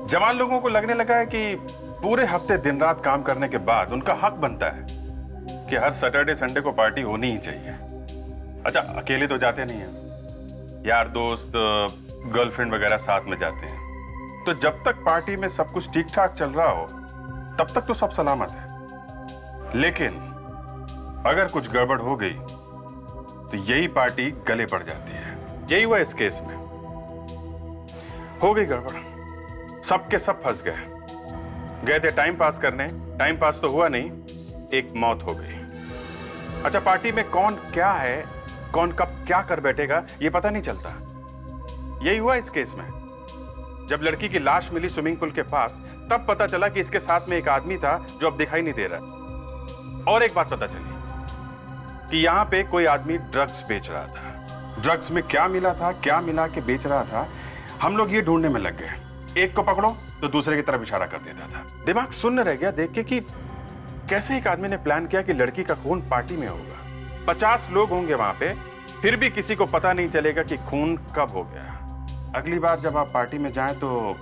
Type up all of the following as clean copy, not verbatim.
जवान लोगों को लगने लगा है कि पूरे हफ्ते दिन रात काम करने के बाद उनका हक बनता है कि हर सैटरडे संडे को पार्टी होनी ही चाहिए। अच्छा, अकेले तो जाते नहीं हैं, यार दोस्त गर्लफ्रेंड वगैरह साथ में जाते हैं। तो जब तक पार्टी में सब कुछ ठीक ठाक चल रहा हो तब तक तो सब सलामत है, लेकिन अगर कुछ गड़बड़ हो गई तो यही पार्टी गले पड़ जाती है। यही हुआ इस केस में। हो गई गड़बड़, सबके सब फंस गए थे टाइम पास करने, टाइम पास तो हुआ नहीं, एक मौत हो गई। अच्छा, पार्टी में कौन क्या है, कौन कब क्या कर बैठेगा ये पता नहीं चलता। यही हुआ इस केस में। जब लड़की की लाश मिली स्विमिंग पूल के पास तब पता चला कि इसके साथ में एक आदमी था जो अब दिखाई नहीं दे रहा। और एक बात पता चली कि यहां पे कोई आदमी ड्रग्स बेच रहा था। ड्रग्स में क्या मिला था, क्या मिला के बेच रहा था, हम लोग ये ढूंढने में लग गए। एक को पकड़ो तो दूसरे की तरफ इशारा कर देता था। दिमाग सुन्न रह गया देख के कि कैसे एक आदमी ने प्लान किया कि लड़की का खून पार्टी में होगा। 50 लोग होंगे वहां पे, फिर भी किसी को पता नहीं चलेगा कि खून कब हो गया। अगली बार जब आप पार्टी में जाएं तो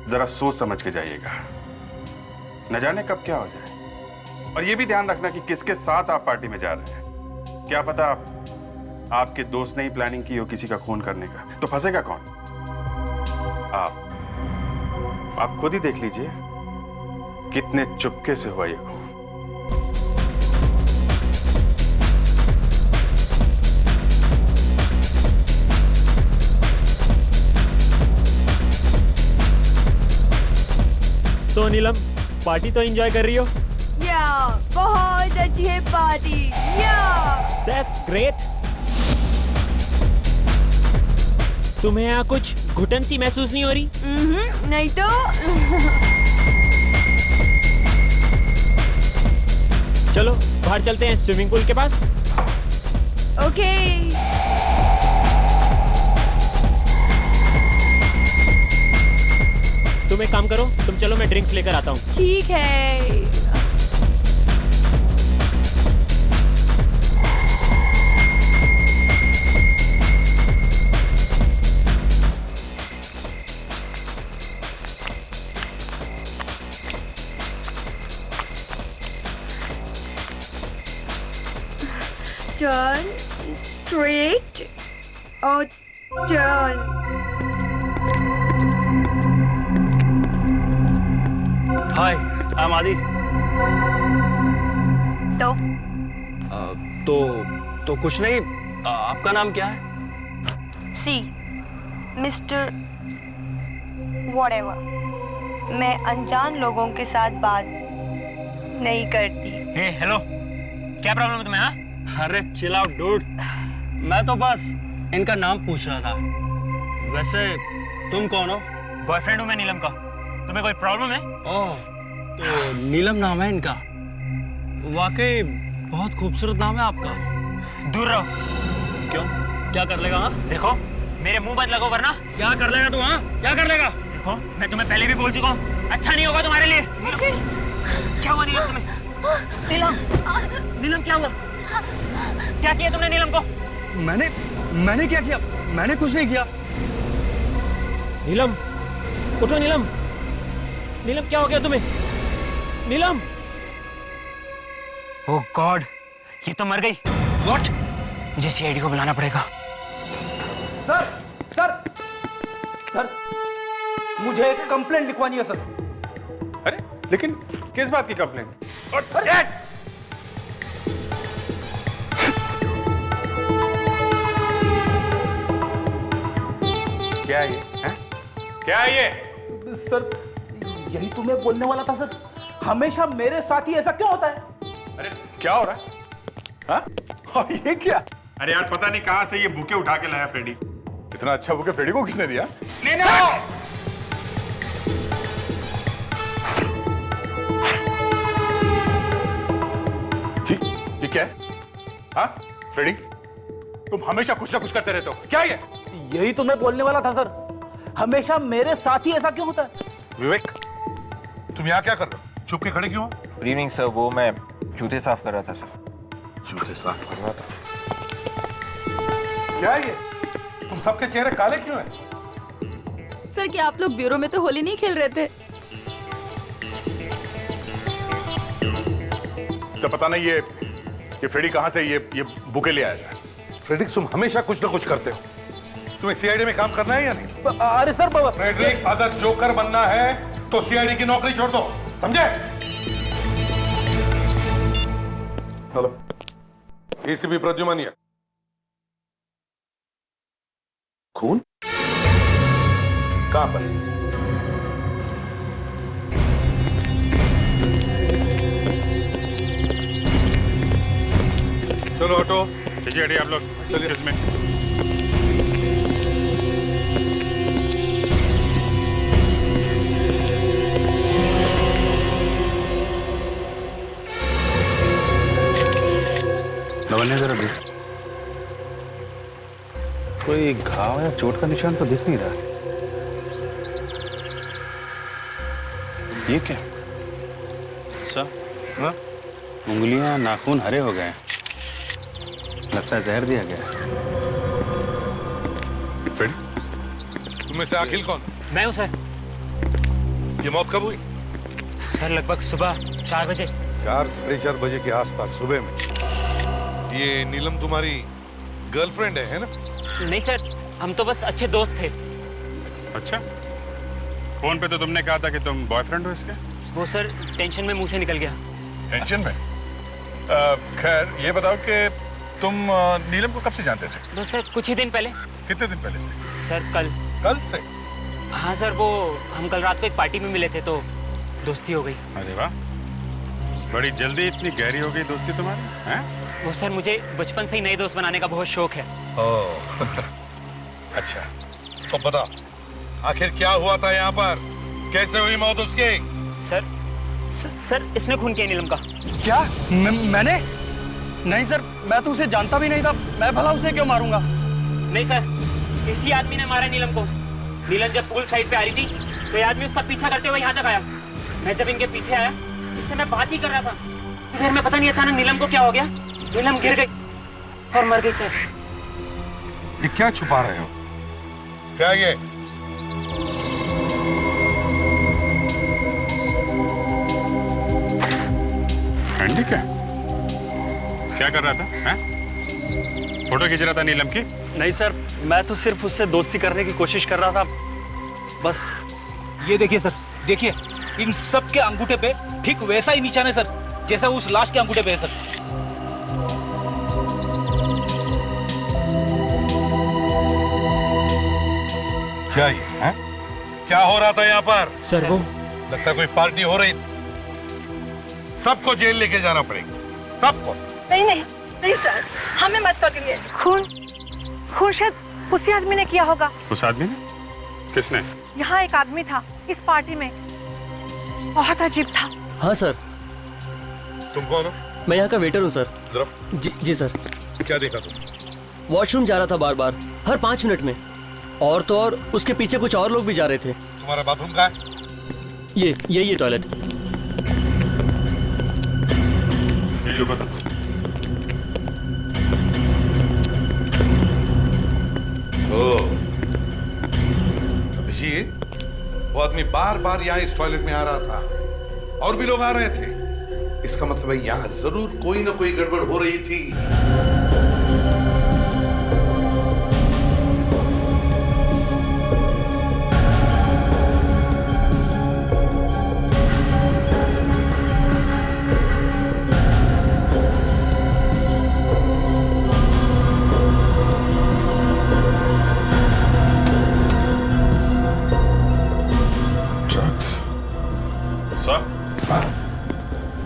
जरा सोच समझ के जाइएगा, न जाने कब क्या हो जाए। और ये भी ध्यान रखना कि किसके साथ आप पार्टी में जा रहे हैं। क्या पता आपके दोस्त ने ही प्लानिंग की हो किसी का खून करने का, तो फंसेगा कौन? आप खुद ही देख लीजिए कितने चुपके से हुआ ये खून। तो नीलम, पार्टी तो एंजॉय कर रही हो? या बहुत अच्छी है पार्टी। या दैट्स ग्रेट। तुम्हें यहाँ कुछ घुटन सी महसूस नहीं हो रही? नहीं तो। चलो बाहर चलते हैं स्विमिंग पूल के पास। ओके। तुम एक काम करो, तुम चलो मैं ड्रिंक्स लेकर आता हूँ। ठीक है। Turn straight or turn. Hi, I am आदि। तो कुछ नहीं। आपका नाम क्या है? सी मिस्टर व्हाटएवर। मैं अनजान लोगों के साथ बात नहीं करती। हे हेलो, क्या प्रॉब्लम है तुम्हें? हाँ, अरे चिल आउट डूड। मैं तो बस इनका नाम पूछ रहा था। वैसे तुम कौन हो? बॉयफ्रेंड हूँ मैं नीलम का। तुम्हें कोई प्रॉब्लम है? ओह, तो नीलम नाम है इनका। वाकई बहुत खूबसूरत नाम है आपका। दूर रहो। क्यों, क्या कर लेगा? हाँ, देखो मेरे मुंह मत लगो वरना। क्या कर लेगा तू? हाँ, क्या कर लेगा? देखो मैं तुम्हें पहले भी बोल चुका हूँ, अच्छा नहीं होगा तुम्हारे लिए। क्या हुआ नीलम तुम्हें? नीलम क्या हुआ? क्या किया तुमने नीलम को? मैंने क्या किया? मैंने कुछ नहीं किया। नीलम, उठो नीलम। नीलम क्या हो गया तुम्हें? नीलम! ओह गॉड, ये तो मर गई। व्हाट? मुझे सीआईडी को बुलाना पड़ेगा। सर सर सर, मुझे एक कंप्लेंट लिखवानी है सर। अरे लेकिन किस बात की कंप्लेंट? क्या है ये? हैं? क्या है ये? सर यही तो मैं बोलने वाला था सर, हमेशा मेरे साथ ही ऐसा क्यों होता है? अरे क्या हो रहा है? हाँ? और ये क्या? अरे यार पता नहीं कहां से ये बुके उठा के लाया फ्रेडी। इतना अच्छा बुके फ्रेडी को किसने दिया? ये क्या है? हाँ फ्रेडी, तुम हमेशा कुछ ना कुछ करते रहते हो, क्या ये? यही तो मैं बोलने वाला था सर, हमेशा मेरे साथ ही ऐसा क्यों होता है? विवेक, तुम यहाँ क्या कर रहे हो? छुप के खड़े क्यों हो? गुड इवनिंग सर, वो मैं जूते साफ कर रहा था सर। जूते साफ कर रहा था? क्या है ये? तुम सबके चेहरे काले क्यों हैं? सर क्या आप लोग ब्यूरो में तो होली नहीं खेल रहे थे? सर पता नहीं ये फ्रेडी कहाँ से ये बुके ले आया सर। फ्रेडिक्स, तुम हमेशा कुछ ना कुछ करते हो। तुम्हें सीआईडी में काम करना है या नहीं? अरे सर बाबा, फ्रेडरिक्स, अगर जोकर बनना है तो सीआईडी की नौकरी छोड़ दो, समझे? Hello, ACP Pradyuman. खून कहां पर? चलो ऑटो, ठीक है आप लोग चलिए। किसमें? लवन्य जरा देख, कोई घाव या चोट का निशान तो दिख नहीं रहा। ये क्या? अच्छा, हाँ? उंगलियां नाखून हरे हो गए, लगता है जहर दिया गया। तुम्हें से अखिल कौन? मैं हूँ सर। ये मौत कब हुई? सर लगभग सुबह 4 बजे। 4-4:30 बजे के आसपास सुबह में। ये नीलम तुम्हारी गर्लफ्रेंड है ना? नहीं सर, हम तो बस अच्छे दोस्त थे। अच्छा, फोन पे तो तुमने कहा था कि तुम बॉयफ्रेंड हो इसके। वो सर टेंशन में मुंह से निकल गया। टेंशन में? खैर ये बताओ कि तुम नीलम को कब से जानते थे? बस सर कुछ ही दिन पहले। कितने दिन पहले से? सर कल। कल से? हाँ सर, वो हम कल रात को एक पार्टी में मिले थे तो दोस्ती हो गई। अरे वाह, बड़ी जल्दी इतनी गहरी हो गई दोस्ती तुम्हारी, हैं? वो सर मुझे बचपन से ही नए दोस्त बनाने का बहुत शौक है। ओह, अच्छा, तो बता आखिर क्या हुआ था यहाँ पर? कैसे हुई मौत उसकी? सर इसने खून किया नीलम का। क्या? मैंने? नहीं सर, मैं तो उसे जानता भी नहीं था। मैं भला उसे क्यों मारूंगा? नहीं सर, इसी आदमी ने मारा नीलम को। नीलम जब पूल साइड पे आ रही थी तो ये आदमी उसका पीछा करते हुए यहाँ तक आया। मैं जब इनके पीछे आया, इससे मैं बात ही कर रहा था, फिर मैं पता नहीं अचानक नीलम को क्या हो गया, नीलम गिर गई और मर गई। सर ये क्या छुपा रहे हो? क्या ये? एंडी क्या कर रहा था, हैं? फोटो खींच रहा था नीलम की? नहीं सर, मैं तो सिर्फ उससे दोस्ती करने की कोशिश कर रहा था बस। ये देखिए सर, देखिए इन सब के अंगूठे पे ठीक वैसा ही निशान है सर, जैसा उस लाश के अंगूठे पे है सर। क्या ये है? क्या हो रहा था यहाँ पर? सर वो लगता है कोई पार्टी हो रही थी। सबको जेल लेके जाना पड़ेगा, सबको। नहीं नहीं नहीं सर, हमें मत पकड़िए। खून शायद उसी आदमी ने किया होगा। उस आदमी ने? किसने? यहाँ एक आदमी था इस पार्टी में, बहुत अजीब था। हाँ सर, तुम कौन हो? मैं यहाँ का वेटर हूँ सर। जरा जी सर। क्या देखा तुम? वॉशरूम जा रहा था बार बार, हर 5 मिनट में। और तो और उसके पीछे कुछ और लोग भी जा रहे थे। तुम्हारा बाथरूम कहाँ है? ये टॉयलेट। ये जो बता। अभिजीत, वो आदमी बार बार यहाँ इस टॉयलेट में आ रहा था और भी लोग आ रहे थे। इसका मतलब है यहाँ जरूर कोई ना कोई गड़बड़ हो रही थी।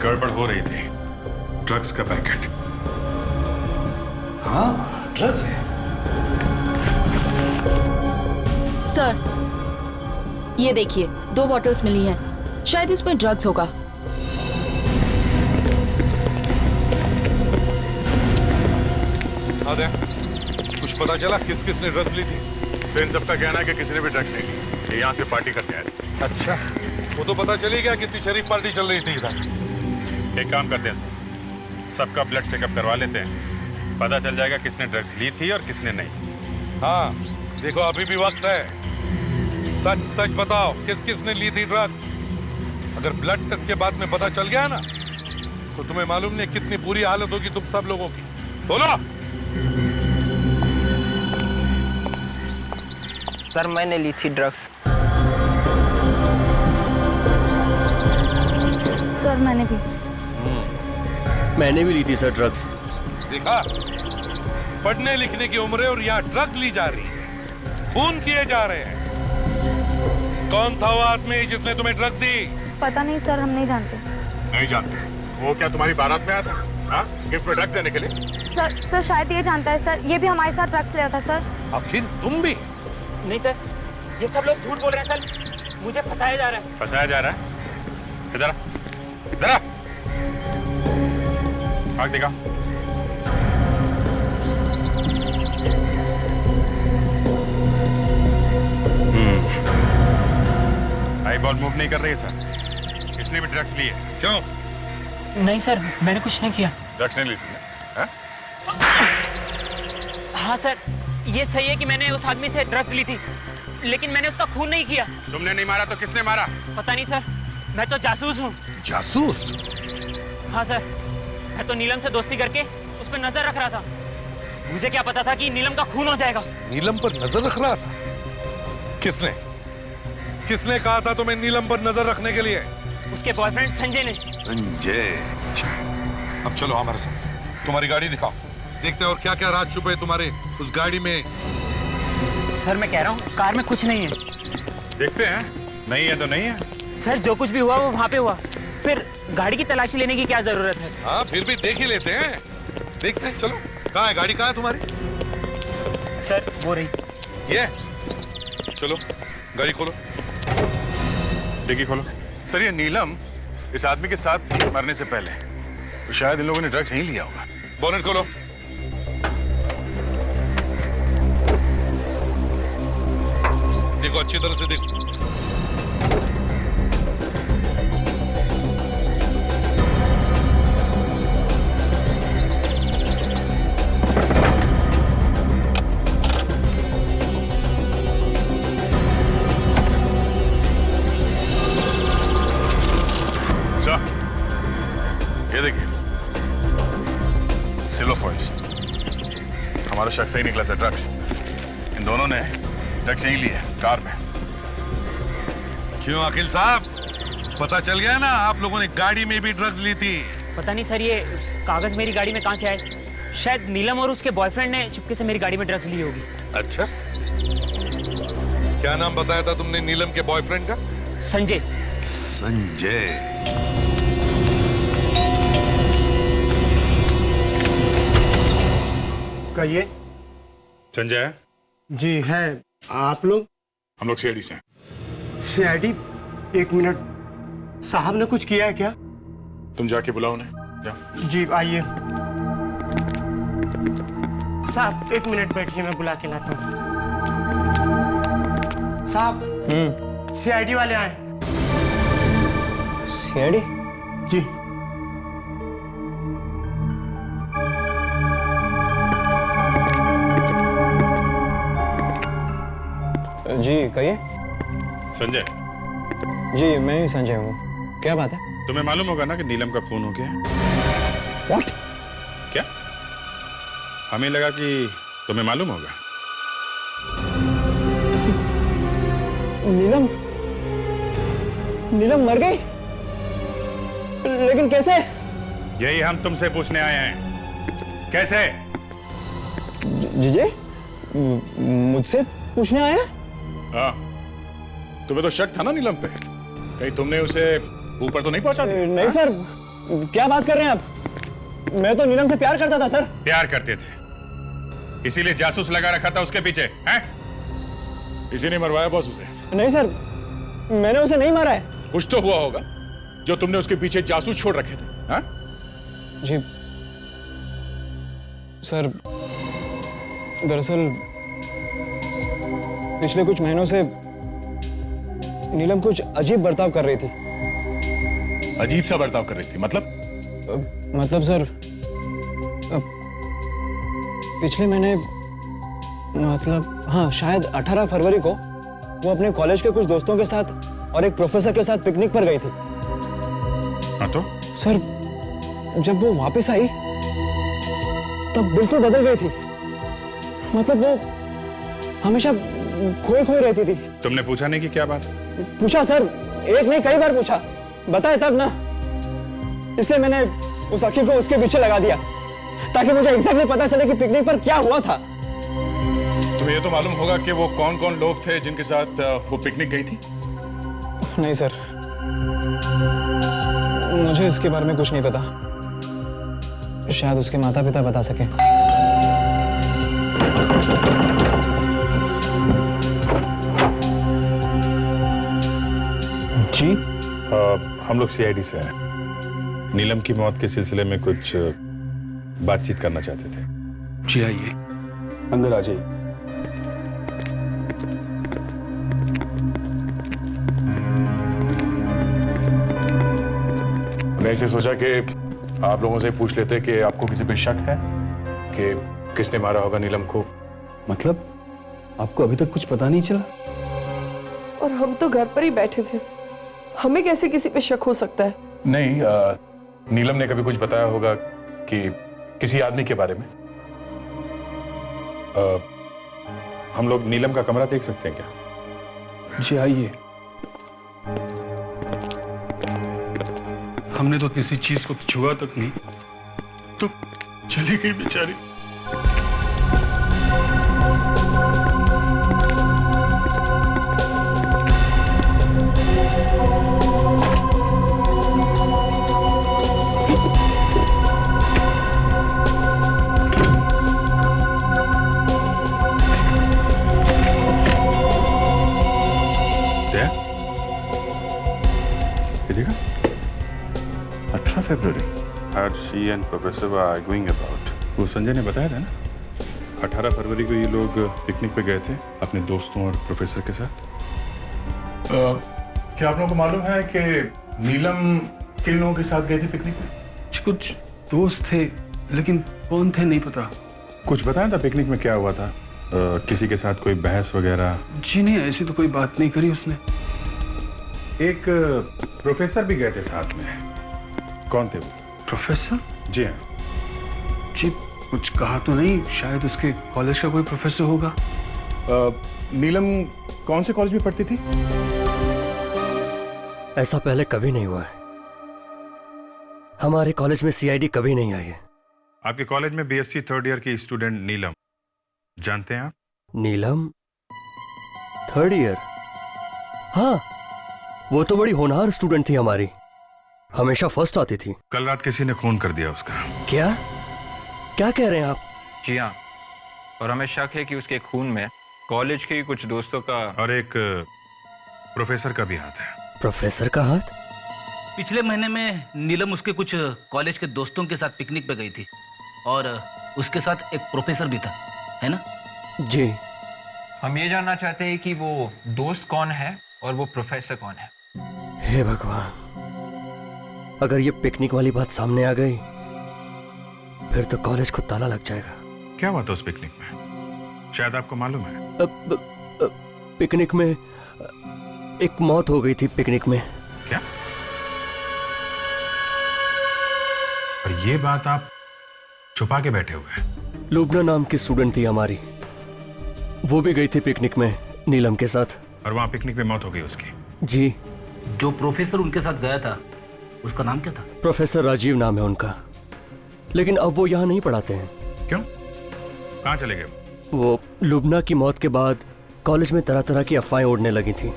गड़बड़ हो रही थी, ड्रग्स का पैकेट। हाँ, ड्रग्स है। सर ये देखिए, 2 बॉटल्स मिली हैं, शायद इसमें ड्रग्स होगा। आदे, कुछ पता चला किस किस ने ड्रग्स ली थी? तो इन सबका कहना है कि किसी ने भी ड्रग्स नहीं ली, ये यहाँ से पार्टी करके आए थे। अच्छा, वो तो पता चली गया कितनी शरीफ पार्टी चल रही थी इधर। एक काम करते हैं सर, सबका ब्लड चेकअप करवा लेते हैं, पता चल जाएगा किसने ड्रग्स ली थी और किसने नहीं। हाँ, देखो अभी भी वक्त है। सच सच बताओ, किस किस ने ली थी ड्रग? अगर ब्लड टेस्ट के बाद में पता चल गया ना, तो तुम्हें मालूम नहीं कितनी बुरी हालत होगी तुम सब लोगों की। बोलो। सर मैंने ली थी ड्रग्स। सर मैंने भी। मैंने भी ली थी सर ड्रग्स। देखा, पढ़ने लिखने की उम्र है और यहाँ ड्रग्स ली जा रही है, खून किए जा रहे हैं। कौन था वो आदमी जिसने तुम्हें ड्रग्स दी? पता नहीं सर, हम नहीं जानते। नहीं जानते? वो क्या तुम्हारी बारात में आया था? हाँ, गिफ्ट में ड्रग्स देने के लिए? सर शायद ये जानता है सर, ये भी हमारे साथ ड्रग्स लिया था सर। आखिर तुम भी? नहीं सर, ये सब लोग झूठ बोल रहे हैं सर, मुझे फंसाया जा रहा है। फंसाया जा रहा है? इधर आ, इधर आ। आग दिखा। आई बॉल मूव नहीं कर रही है सर, इसने भी ड्रग्स लिए। क्यों? नहीं सर, मैंने कुछ नहीं किया। ड्रग्स नहीं ली तुमने? हाँ? हाँ सर, ये सही है कि मैंने उस आदमी से ड्रग्स ली थी, लेकिन मैंने उसका खून नहीं किया। तुमने नहीं मारा तो किसने मारा? पता नहीं सर, मैं तो जासूस हूँ। जासूस? हाँ सर, मैं तो नीलम से दोस्ती करके उस पर नजर रख रहा था। मुझे क्या पता था कि नीलम का खून हो जाएगा। नीलम पर नजर रख रहा था? किसने? किसने कहा था तुम्हें नीलम पर नजर रखने के लिए? उसके बॉयफ्रेंड संजय ने। संजय? अब चलो हमारे साथ, तुम्हारी गाड़ी दिखाओ, देखते हैं और क्या क्या राज छुपे तुम्हारे उस गाड़ी में। सर मैं कह रहा हूँ कार में कुछ नहीं है। देखते हैं, नहीं है तो नहीं है। सर जो कुछ भी हुआ वो वहाँ पे हुआ, फिर गाड़ी की तलाशी लेने की क्या जरूरत है? हाँ फिर भी देख ही लेते हैं, देखते हैं। चलो, कहाँ है गाड़ी? कहाँ है तुम्हारी? सर वो रही। ये चलो, गाड़ी खोलो। डिग्गी खोलो। सर ये नीलम इस आदमी के साथ मरने से पहले तो शायद इन लोगों ने ड्रग्स नहीं लिया होगा। बोनेट खोलो। देखो अच्छी तरह से देखो। ये देखिए, सिल्वर फॉइल्स। हमारा शख्स सही निकला सर, ड्रग्स। इन दोनों ने ड्रग्स यही लिए कार में। क्यों अखिल साहब, पता चल गया ना आप लोगों ने गाड़ी में भी ड्रग्स ली थी? पता नहीं सर, ये कागज मेरी गाड़ी में कहाँ से आए। शायद नीलम और उसके बॉयफ्रेंड ने चुपके से मेरी गाड़ी में ड्रग्स ली होगी। अच्छा, क्या नाम बताया था तुमने नीलम के बॉयफ्रेंड का? संजय। संजय। कहिए। संजय है? जी है। आप लोग? हम लोग सीआईडी से हैं। सीआईडी? एक मिनट, साहब ने कुछ किया है क्या? तुम जाके बुलाओ उन्हें, जाओ। जी आइए। साहब एक मिनट बैठिए, मैं बुला के लाता हूँ। साहब सीआईडी वाले आए। सीआईडी? जी। जी कहिए। संजय? जी मैं ही संजय हूँ, क्या बात है? तुम्हें मालूम होगा ना कि नीलम का खून हो गया है। What? क्या? हमें लगा कि तुम्हें मालूम होगा। नीलम? नीलम मर गई? लेकिन कैसे? यही हम तुमसे पूछने आए हैं, कैसे? जी मुझसे पूछने आए हैं? हाँ, तुम्हें तो शक था ना नीलम पे, कहीं तुमने उसे ऊपर तो नहीं पहुंचा दिया? नहीं सर, क्या बात कर रहे हैं आप? मैं तो नीलम से प्यार करता था सर। प्यार करते थे, इसीलिए जासूस लगा रखा था उसके पीछे, हैं? इसी ने मरवाया बॉस उसे? नहीं सर, मैंने उसे नहीं मारा है। कुछ तो हुआ होगा जो तुमने उसके पीछे जासूस छोड़ रखे थे, हाँ? जी सर, दरअसल पिछले कुछ महीनों से नीलम कुछ अजीब बर्ताव कर रही थी। अजीब सा बर्ताव कर रही थी? मतलब सर, पिछले महीने, मतलब हाँ शायद 18 फरवरी को वो अपने कॉलेज के कुछ दोस्तों के साथ और एक प्रोफेसर के साथ पिकनिक पर गई थी। हाँ तो सर, जब वो वापस आई तब बिल्कुल बदल गई थी। मतलब वो हमेशा खोई खोई रहती थी। तुमने पूछा नहीं कि क्या बात? पूछा सर, एक नहीं कई बार पूछा, बताए तब ना। इसलिए मैंने उस अखिल को उसके पीछे लगा दिया ताकि मुझे एग्जैक्टली पता चले कि पिकनिक पर क्या हुआ था। तुम्हें ये तो मालूम होगा कि वो कौन कौन लोग थे जिनके साथ वो पिकनिक गई थी? नहीं सर, मुझे इसके बारे में कुछ नहीं पता। शायद उसके माता पिता बता सके। जी हम लोग सीआईडी से हैं। नीलम की मौत के सिलसिले में कुछ बातचीत करना चाहते थे। जी आइए, अंदर आ जाइए। मैंने इसे सोचा कि आप लोगों से पूछ लेते कि आपको किसी पे शक है कि किसने मारा होगा नीलम को। मतलब आपको अभी तक कुछ पता नहीं चला? और हम तो घर पर ही बैठे थे, हमें कैसे किसी पे शक हो सकता है? नहीं, नीलम ने कभी कुछ बताया होगा कि किसी आदमी के बारे में। हम लोग नीलम का कमरा देख सकते हैं क्या? जी आइए। हमने तो किसी चीज को छुआ तक नहीं, तो चली गई बेचारी। February. She and Professor were arguing about. वो संजय ने बताया था ना, 18 फरवरी को ये लोग पिकनिक पे गए थे अपने दोस्तों और प्रोफेसर के साथ। क्या आप लोगों को मालूम है कि नीलम किन लोगों के साथ गई थी पिकनिक पे? कुछ दोस्त थे, लेकिन कौन थे नहीं पता। कुछ बताया था पिकनिक में क्या हुआ था? किसी के साथ कोई बहस वगैरह? जी नहीं, ऐसी तो कोई बात नहीं करी उसने। एक प्रोफेसर भी गए थे साथ में। कौन थे वो? प्रोफेसर? जी हाँ। जी कुछ कहा तो नहीं, शायद उसके कॉलेज का कोई प्रोफेसर होगा। नीलम कौन से कॉलेज में पढ़ती थी? ऐसा पहले कभी नहीं हुआ है। हमारे कॉलेज में सीआईडी कभी नहीं आई है। आपके कॉलेज में बीएससी थर्ड ईयर की स्टूडेंट नीलम, जानते हैं आप? नीलम थर्ड ईयर? हाँ, वो तो बड़ी होनहार स्टूडेंट थी हमारी, हमेशा फर्स्ट आती थी। कल रात किसी ने खून कर दिया उसका। क्या क्या कह रहे हैं आप? जी हाँ, और हमें शक है कि उसके खून में कॉलेज के कुछ दोस्तों का और एक प्रोफेसर का भी हाथ है। प्रोफेसर का हाथ? पिछले महीने में नीलम उसके कुछ कॉलेज के दोस्तों के साथ पिकनिक पे गई थी और उसके साथ एक प्रोफेसर भी था, है ना? जी। हम ये जानना चाहते हैं कि वो दोस्त कौन है और वो प्रोफेसर कौन है। हे भगवान, अगर ये पिकनिक वाली बात सामने आ गई फिर तो कॉलेज को ताला लग जाएगा। क्या हुआ था उस पिकनिक में? शायद आपको मालूम है। पिकनिक में एक मौत हो गई थी। पिकनिक में। क्या? और ये बात आप छुपा के बैठे हुए हैं? लुबना नाम की स्टूडेंट थी हमारी, वो भी गई थी पिकनिक में नीलम के साथ। और वहां पिकनिक में मौत हो गई उसकी? जी। जो प्रोफेसर उनके साथ गया था उसका नाम क्या था? प्रोफेसर राजीव नाम है उनका, लेकिन अब वो यहाँ नहीं पढ़ाते हैं। क्यों? कहाँ चले गए? वो लुबना की मौत के बाद कॉलेज में तरह तरह की अफवाहें उड़ने लगी थी।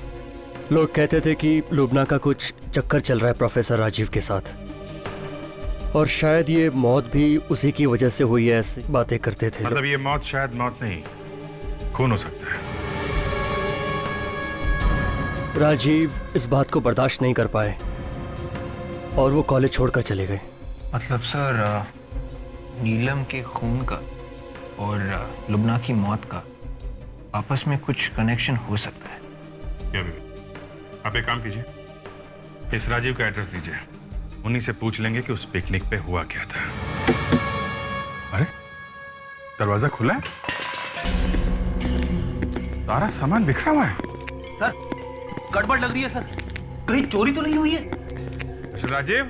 लोग कहते थे कि लुबना का कुछ चक्कर चल रहा है प्रोफेसर राजीव के साथ, और शायद ये मौत भी उसी की वजह से हुई है, ऐसी बातें करते थे। मतलब ये मौत शायद मौत नहीं, खून हो सकता है। राजीव इस बात को बर्दाश्त नहीं कर पाए और वो कॉलेज छोड़कर चले गए। मतलब सर, नीलम के खून का और लुबना की मौत का आपस में कुछ कनेक्शन हो सकता है क्या? आप एक काम कीजिए, इस राजीव का एड्रेस दीजिए, उन्हीं से पूछ लेंगे कि उस पिकनिक पे हुआ क्या था। अरे दरवाजा खुला है, सारा सामान बिखरा हुआ है। सर गड़बड़ लग रही है सर, कहीं चोरी तो नहीं हुई है? मिस्टर राजीव,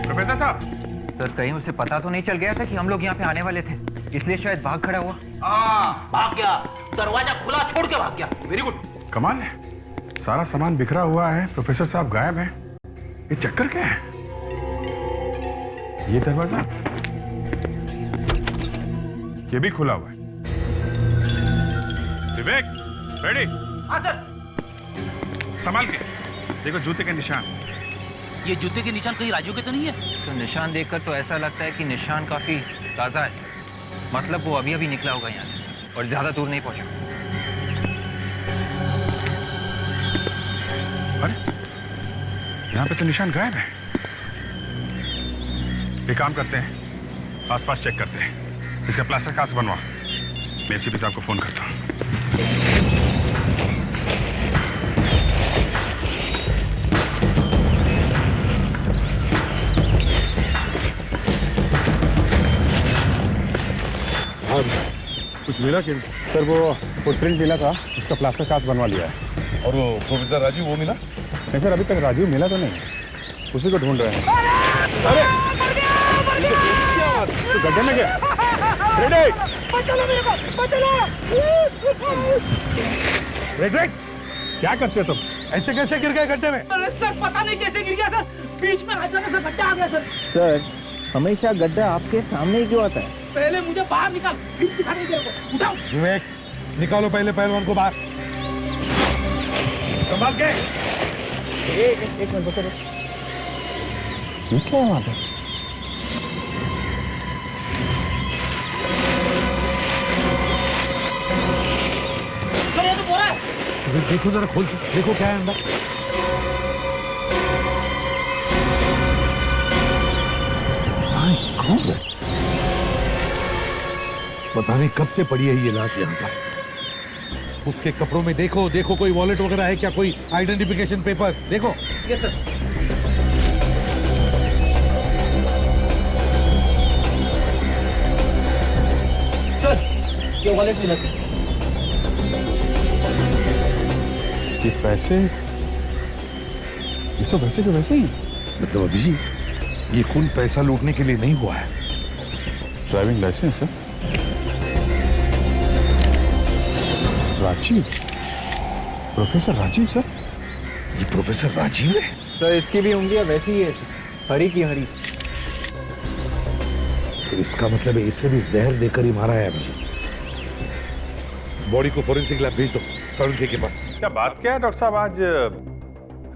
प्रोफेसर साहब। सर कहीं उसे पता तो नहीं चल गया था कि हम लोग यहाँ पे आने वाले थे, इसलिए शायद भाग खड़ा हुआ। हाँ भाग गया, दरवाजा खुला छोड़ के भाग गया। Very good. कमाल है, सारा सामान बिखरा हुआ है, प्रोफेसर साहब गायब हैं। ये चक्कर क्या है? ये दरवाजा, ये भी खुला हुआ है। विवेक, रेडी? हाँ सर। संभाल के देखो, जूते के निशान। ये जूते के निशान कहीं राजू के तो नहीं है? तो निशान देखकर तो ऐसा लगता है कि निशान काफी ताजा है, मतलब वो अभी अभी निकला होगा यहाँ से और ज्यादा दूर नहीं पहुंचा। अरे यहाँ पे तो निशान गायब है। एक काम करते हैं, आसपास चेक करते हैं, इसका प्लास्टर कास्ट बनवा। मैं एसीपी साहब को फोन करता हूँ। कुछ मिला कि सर? वो फुटप्रिंट मिला था, उसका प्लास्टर कास्ट बनवा लिया है। और वो प्रोफेसर राजीव, वो मिला? नहीं सर, अभी तक राजीव मिला तो नहीं, उसी को ढूंढ रहे हैं। अरे तो गड्ढे में गया। रेड, क्या करते हो तुम? ऐसे कैसे गिर गए गड्ढे में? अरे सर पता नहीं कैसे गिर गया सर, बीच में अचानक से गड्ढा आ गया सर। सर हमेशा गड्ढा आपके सामने ही क्यों आता है? पहले मुझे बाहर निकाल, फिर दिखा नहीं तेरे को। उठाओ। विवेक, निकालो पहले पहलवान को बाहर। संभाल के। एक मिनट बता दो, ये क्या है वहां पे? सर ये तो बोरा है। देखो जरा, खोल के देखो क्या है अंदर। पता नहीं कब से पड़ी है ये लाश यहाँ पर। उसके कपड़ों में देखो, देखो कोई वॉलेट वगैरह है क्या, कोई आइडेंटिफिकेशन पेपर देखो। Yes sir. सर ये वॉलेट मिला। ये पैसे, ये सब वैसे के वैसे ही। मतलब अभी ये खून पैसा लूटने के लिए नहीं हुआ है। ड्राइविंग लाइसेंस है। Rajiv, professor Rajiv sir. ये प्रोफेसर राजीव है? सर इसकी भी उंगलियां वैसी ही है, हरी की हरी। तो इसका मतलब है इसे भी जहर देकर ही मारा है अभिजीत। बॉडी को फोरेंसिक लैब भेज दो, साळुंखे के पास। क्या बात क्या है डॉक्टर साहब, आज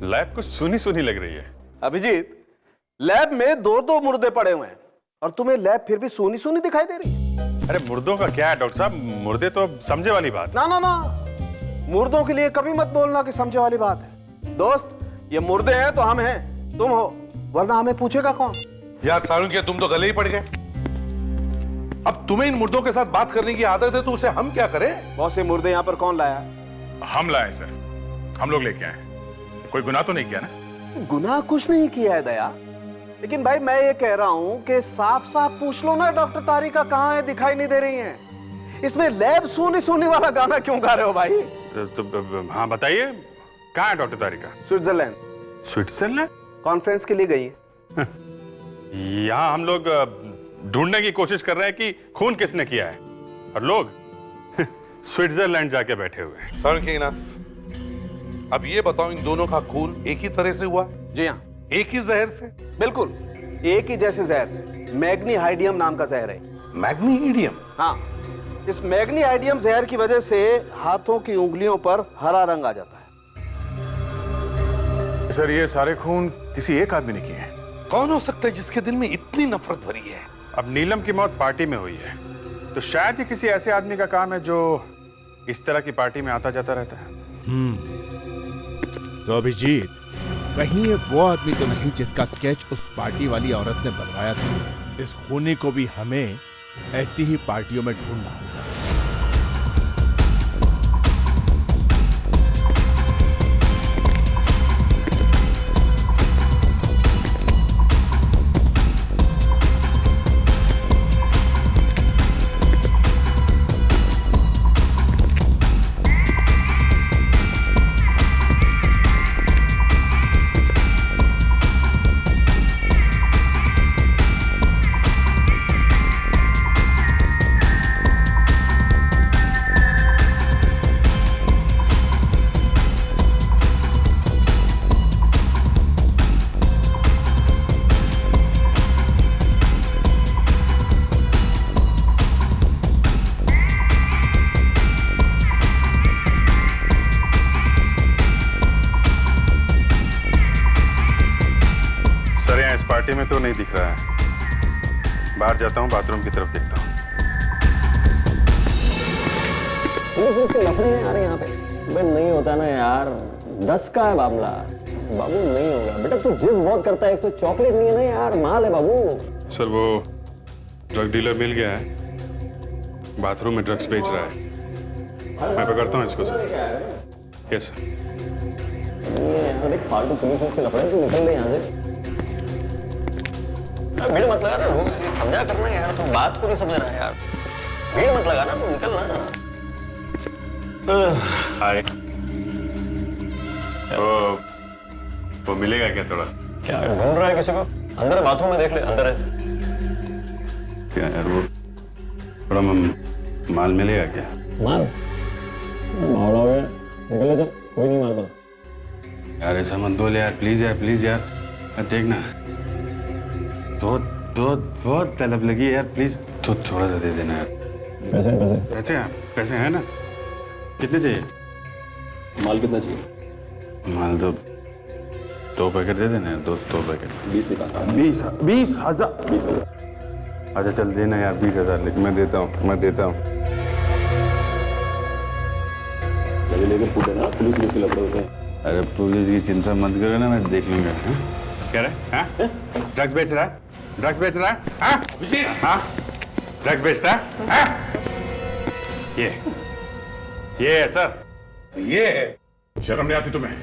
लैब कुछ सुनी सुनी लग रही है। अभिजीत, लैब में दो मुर्दे पड़े हुए हैं और तुम्हें लैब फिर भी सोनी सोनी दिखाई दे रही है। अरे मुर्दों का क्या है डॉक्टर साहब, मुर्दे तो समझे वाली बात। ना ना ना, मुर्दों के लिए कभी मत बोलना कि समझे वाली बात है। दोस्त, ये मुर्दे हैं तो हम हैं, तुम हो, वरना हमें पूछेगा कौन? यार साळुंखे, तुम तो गले ही पड़ गए। अब तुम्हें इन मुर्दों के साथ बात करने की आदत है तो उसे हम क्या करें? बहुत से मुर्दे यहाँ पर कौन लाया? हम लाए सर, हम लोग लेके आए। कोई गुनाह तो नहीं किया ना? गुनाह कुछ नहीं किया है दया, लेकिन भाई मैं ये कह रहा हूं कि साफ साफ पूछ लो ना, डॉक्टर तारिका कहाँ है, दिखाई नहीं दे रही हैं। इसमें लैब सोनी सोनी वाला गाना क्यों गा रहे हो भाई? तो हाँ बताइए, कहाँ है डॉक्टर तारिका? स्विट्जरलैंड। स्विट्जरलैंड? कॉन्फ्रेंस के लिए गई है। यहाँ हम लोग ढूंढने की कोशिश कर रहे हैं कि खून किसने किया है, और लोग स्विट्जरलैंड जाके बैठे हुए हैं। साळुंखे इनफ। अब ये बताओ, इन दोनों का खून एक ही तरह से हुआ? जी हाँ। एक ही जहर से? बिल्कुल एक ही जैसे जहर से। मैग्नीहाइडियम नाम का जहर है। मैग्नीहाइडियम? हाँ, इस मैग्नीहाइडियम जहर की वजह से हाथों की उंगलियों पर हरा रंग आ जाता है। सर ये सारे खून किसी एक आदमी ने किए हैं। कौन हो सकता है जिसके दिल में इतनी नफरत भरी है? अब नीलम की मौत पार्टी में हुई है, तो शायद ये किसी ऐसे आदमी का काम है जो इस तरह की पार्टी में आता जाता रहता है। तो अभिजीत, कहीं ये वो आदमी तो नहीं जिसका स्केच उस पार्टी वाली औरत ने बनवाया था? इस खूनी को भी हमें ऐसी ही पार्टियों में ढूंढना होगा। पार्टी में तो नहीं दिख रहा है। बाहर जाता हूँ, बाथरूम की तरफ देखता हूँ। इसके लफड़े नहीं आ रहे यहाँ पे। बे नहीं होता ना यार, 10 का है मामला। बाबू नहीं होगा बेटा, तू जिद बहुत करता है। एक तो चॉकलेट नहीं है ना यार, माल है बाबू। सर वो ड्रग डीलर मिल गया है, बाथरूम में ड्रग्स बेच रहा है। मैं पकड़ता हूँ इसको सर। Yes sir. यार देख फालतू पुलिस उसके लफड़े, तू निकल ले यहाँ से। भीड़ मत लगा ना, समझा करना यार, तू बात को नहीं समझ रहा है यार। भीड़ मत लगा ना, तू निकल ना। हाय। वो मिलेगा क्या थोड़ा? क्या ढूंढ रहा है किसी को? अंदर बाथरूम में देख ले, अंदर है। क्या यार वो थोड़ा माल मिलेगा क्या? माल? माल हो गया, निकल ले चल, कोई नहीं माल का। यार ऐसा मत बोल यार, प्लीज यार, प्लीज यार। देखना बहुत तलब लगी है यार, प्लीज तो थोड़ा सा दे देना यार। पैसे पैसे पैसे पैसे हैं ना? कितने चाहिए? माल कितना चाहिए? माल तो 2 पैकेट दे देना यार, 2 पैकेट। 20 निकालता हूँ। 20,000। अच्छा चल देना यार 20,000, लेकिन मैं देता हूँ। लेकिन पूछे ना, पुलिस के लफड़े होते हैं। अरे पुलिस की चिंता मत करो ना, मैं देख लूंगा। क्या रहे? हाँ? ड्रग्स बेच रहा है? ड्रग्स बेच रहा है? हाँ? हाँ? ड्रग्स बेचता है? हाँ? ये है सर। ये है? शर्म नहीं आती तुम्हें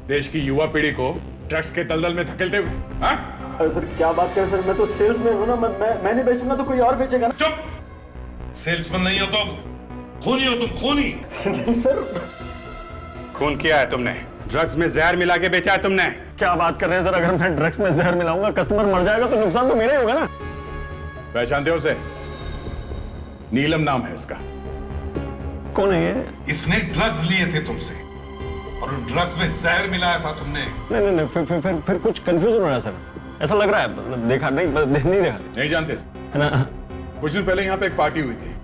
देश की युवा पीढ़ी को ड्रग्स के दलदल में धकेलते हुए? हाँ? अरे सर क्या बात करें सर, मैं तो सेल्समैन हूँ ना। मैं नहीं बेचूंगा तो कोई और बेचेगा ना। चुप! सेल्समैन नहीं हो तुम, खूनी हो तुम, खूनी। नहीं सर। खून किया है तुमने, ड्रग्स में जहर मिला के बेचा है तुमने। क्या बात कर रहे हैं सर? अगर मैं ड्रग्स में जहर मिलाऊंगा, कस्टमर मर जाएगा तो नुकसान तो मेरा ही होगा ना। पहचानते हो उसे? नीलम नाम है इसका। कौन है ये? इसने ड्रग्स लिए थे तुमसे और उन ड्रग्स में जहर मिलाया था तुमने। नहीं फिर कुछ कंफ्यूजन हो रहा है सर, ऐसा लग रहा है। देखा नहीं देखा। नहीं जानते है ना? कुछ दिन पहले यहाँ पे एक पार्टी हुई थी,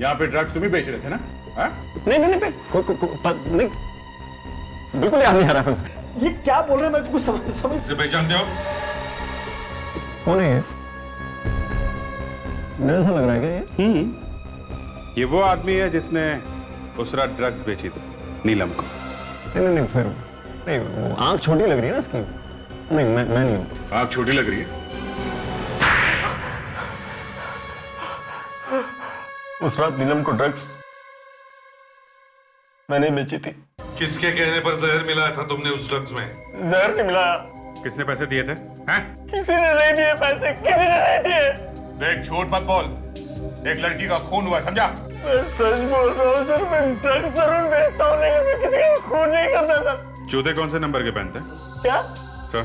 यहाँ पे ड्रग्स तुम ही बेच रहे थे ना? हाँ? नहीं बिल्कुल याद नहीं आ रहा। ये क्या बोल रहे हैं, मैं कुछ समझ इसे पहचानते हो? कौन है ये? मुझे ऐसा लग रहा है कि ये वो आदमी है जिसने उस रात ड्रग्स बेची थी नीलम को। नहीं फिर नहीं, आंख छोटी लग रही है ना इसकी। नहीं मैं नहीं हूँ। आंख छोटी लग रही है? उस रात नीलम को ड्रग्स मैंने बेची थी। किसके कहने पर जहर मिलाया था तुमने उस ड्रग्स में? जहर नहीं मिलाया। किसने पैसे दिए थे? हैं? किसी ने नहीं दिए पैसे, किसी ने नहीं दिए। देख झूठ मत बोल, एक लड़की का खून हुआ, समझा? मैं सच बोल रहा हूँ सर, मैं ड्रग्स जरूर बेचता हूँ लेकिन मैं किसी का खून नहीं करता सर। जूते कौन से नंबर के पहनते हैं? क्या? सर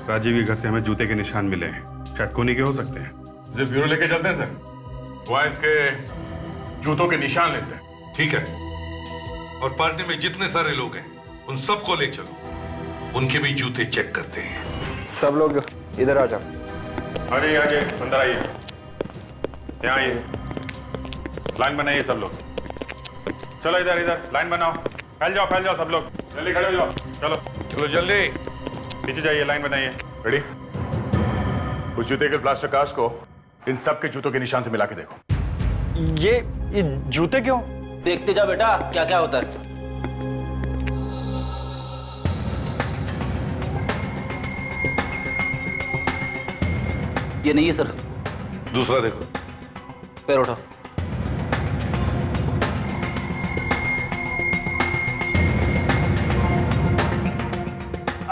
राजीव के घर से हमें जूते के निशान मिले हैं, शायद कोनी के हो सकते हैं। जिप ब्यूरो लेके चलते हैं सर, वहाँ इसके जूतों के निशान लेते हैं। ठीक है, और पार्टी में जितने सारे लोग हैं उन सबको ले चलो, उनके भी जूते चेक करते हैं। सब लोग इधर आ जाओ। अरे आइए, अंदर आइए, यहाँ आइए, लाइन बनाइए सब लोग। चलो इधर लाइन बनाओ, फैल जाओ सब लोग, जल्दी खड़े हो जाओ। चलो जल्दी पीछे जाइए, लाइन बनाइए। रेडी? उस जूते के प्लास्टर कास्ट को इन सब के जूतों के निशान से मिला के देखो। ये जूते क्यों? देखते जा बेटा क्या क्या होता है। ये नहीं है सर। दूसरा देखो। पैर उठाओ।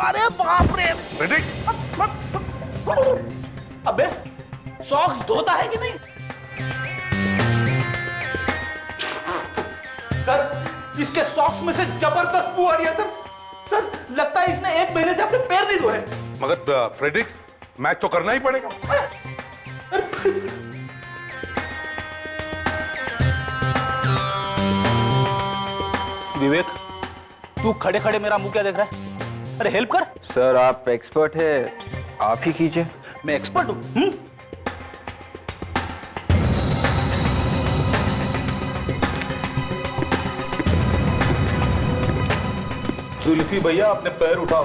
अरे बाप रे! अबे सॉक्स धोता है कि नहीं? सर इसके सॉक्स में से जबरदस्त बू आ रही है सर लगता है इसने 1 महीने से अपने पैर नहीं धोए। मगर फ्रेडरिक्स, मैच तो करना ही पड़ेगा। विवेक तू खड़े खड़े मेरा मुंह क्या देख रहा है? अरे हेल्प कर। सर आप एक्सपर्ट है, आप ही कीजिए। मैं एक्सपर्ट हूं? जुल्फी भैया अपने पैर उठाओ।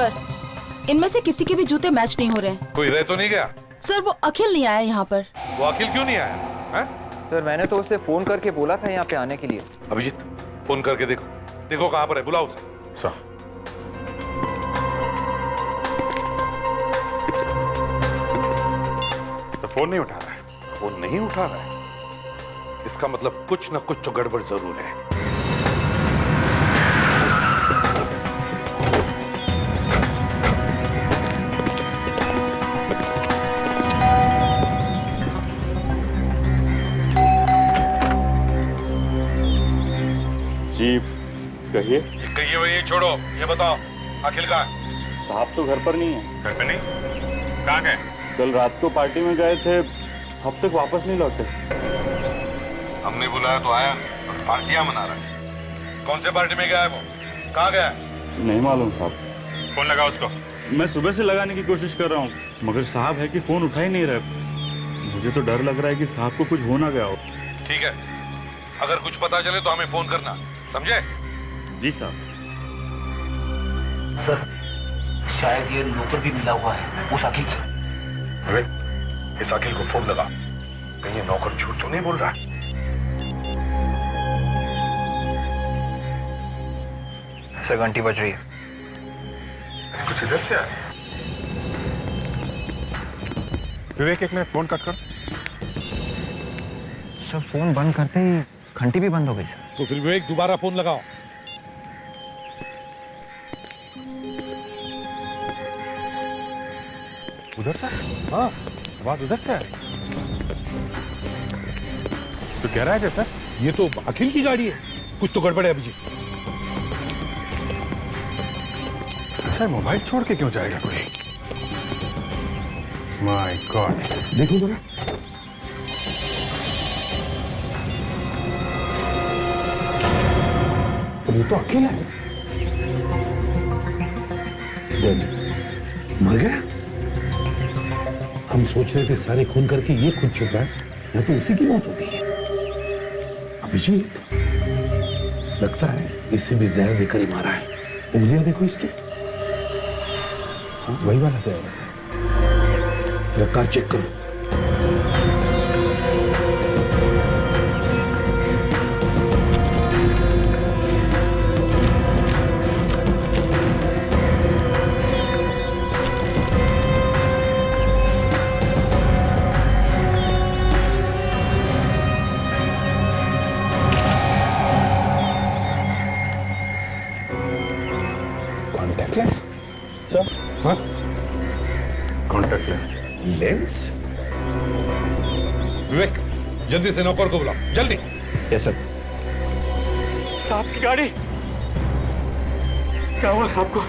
सर, इनमें से किसी के भी जूते मैच नहीं हो रहे हैं। कोई रह तो नहीं गया? सर वो अखिल नहीं आया यहाँ पर। वो अखिल क्यों नहीं आया है? सर मैंने तो उसे फोन करके बोला था यहाँ पे आने के लिए। अभिजीत फोन करके देखो, देखो कहाँ पर है, बुलाओ उसे। तो फोन नहीं उठा रहा है। फोन नहीं उठा रहा है, इसका मतलब कुछ ना कुछ तो गड़बड़ जरूर है। जी कहिए। कहिए भाई, ये छोड़ो, ये बताओ अखिल कहाँ है? साहब तो घर पर नहीं है। घर पे नहीं? कहाँ गए? कल रात को पार्टी में गए थे, अब तक वापस नहीं लौटे। हमने बुलाया तो आया और पार्टियां मना रहा है। कौन से पार्टी में गया है वो? कहाँ गया है? नहीं मालूम साहब। फोन लगा उसको। मैं सुबह से लगाने की कोशिश कर रहा हूँ, मगर साहब है कि फोन उठा ही नहीं रहे। मुझे तो डर लग रहा है कि साहब को कुछ हो ना गया हो। ठीक है, अगर कुछ पता चले तो हमें फोन करना, समझे? जी साहब। सर शायद ये नौकर भी मिला हुआ है उस अखिल से। अरे इस अखिल को फोन लगा, कहीं ये नौकर झूठ तो नहीं बोल रहा? सर घंटी बज रही है। कुछ इधर से आ। विवेक एक मिनट फोन कट कर। सर फोन बंद करते ही घंटी भी बंद हो गई सर। तो फिर विवेक दोबारा फोन लगाओ। उधर से? हाँ, आवाज उधर से आ रही। तो कह रहा है जैसा ये तो अखिल की गाड़ी है, कुछ तो गड़बड़ है अभिजीत। अच्छा मोबाइल छोड़ के क्यों जाएगा कोई? माय गॉड, देखो जरा। तो ये तो अखिल है। मर गया? हम सोच रहे थे सारे खून करके ये खुद चुका है, या तो इसी की मौत हो गई है। अभिजीत लगता है इसे भी जहर देकर ही मारा है। उंगलियां देखो इसकी, वही वाला जहर है। कार चेक करो। Contact lens. लेंस? विवेक जल्दी से नौकर को बुलाओ, जल्दी। Yes sir. साहब की गाड़ी, क्या हुआ साहब को?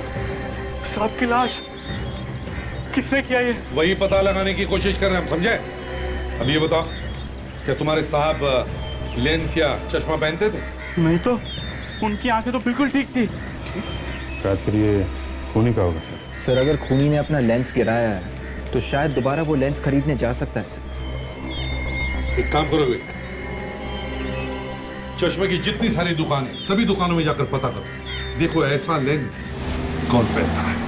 साहब की लाश किसने किया ये? वही पता लगाने की कोशिश कर रहे हैं हम, समझे? अब ये बताओ, क्या तुम्हारे साहब लेंस या चश्मा पहनते थे? नहीं तो, उनकी आंखें तो बिल्कुल ठीक थी। शायद फिर ये खूनी का होगा सर। सर अगर खूनी ने अपना लेंस गिराया है तो शायद दोबारा वो लेंस खरीदने जा सकता है सर। एक काम करो विवेक, चश्मे की जितनी सारी दुकानें, सभी दुकानों में जाकर पता करो, देखो ऐसा लेंस कौन पहनता है।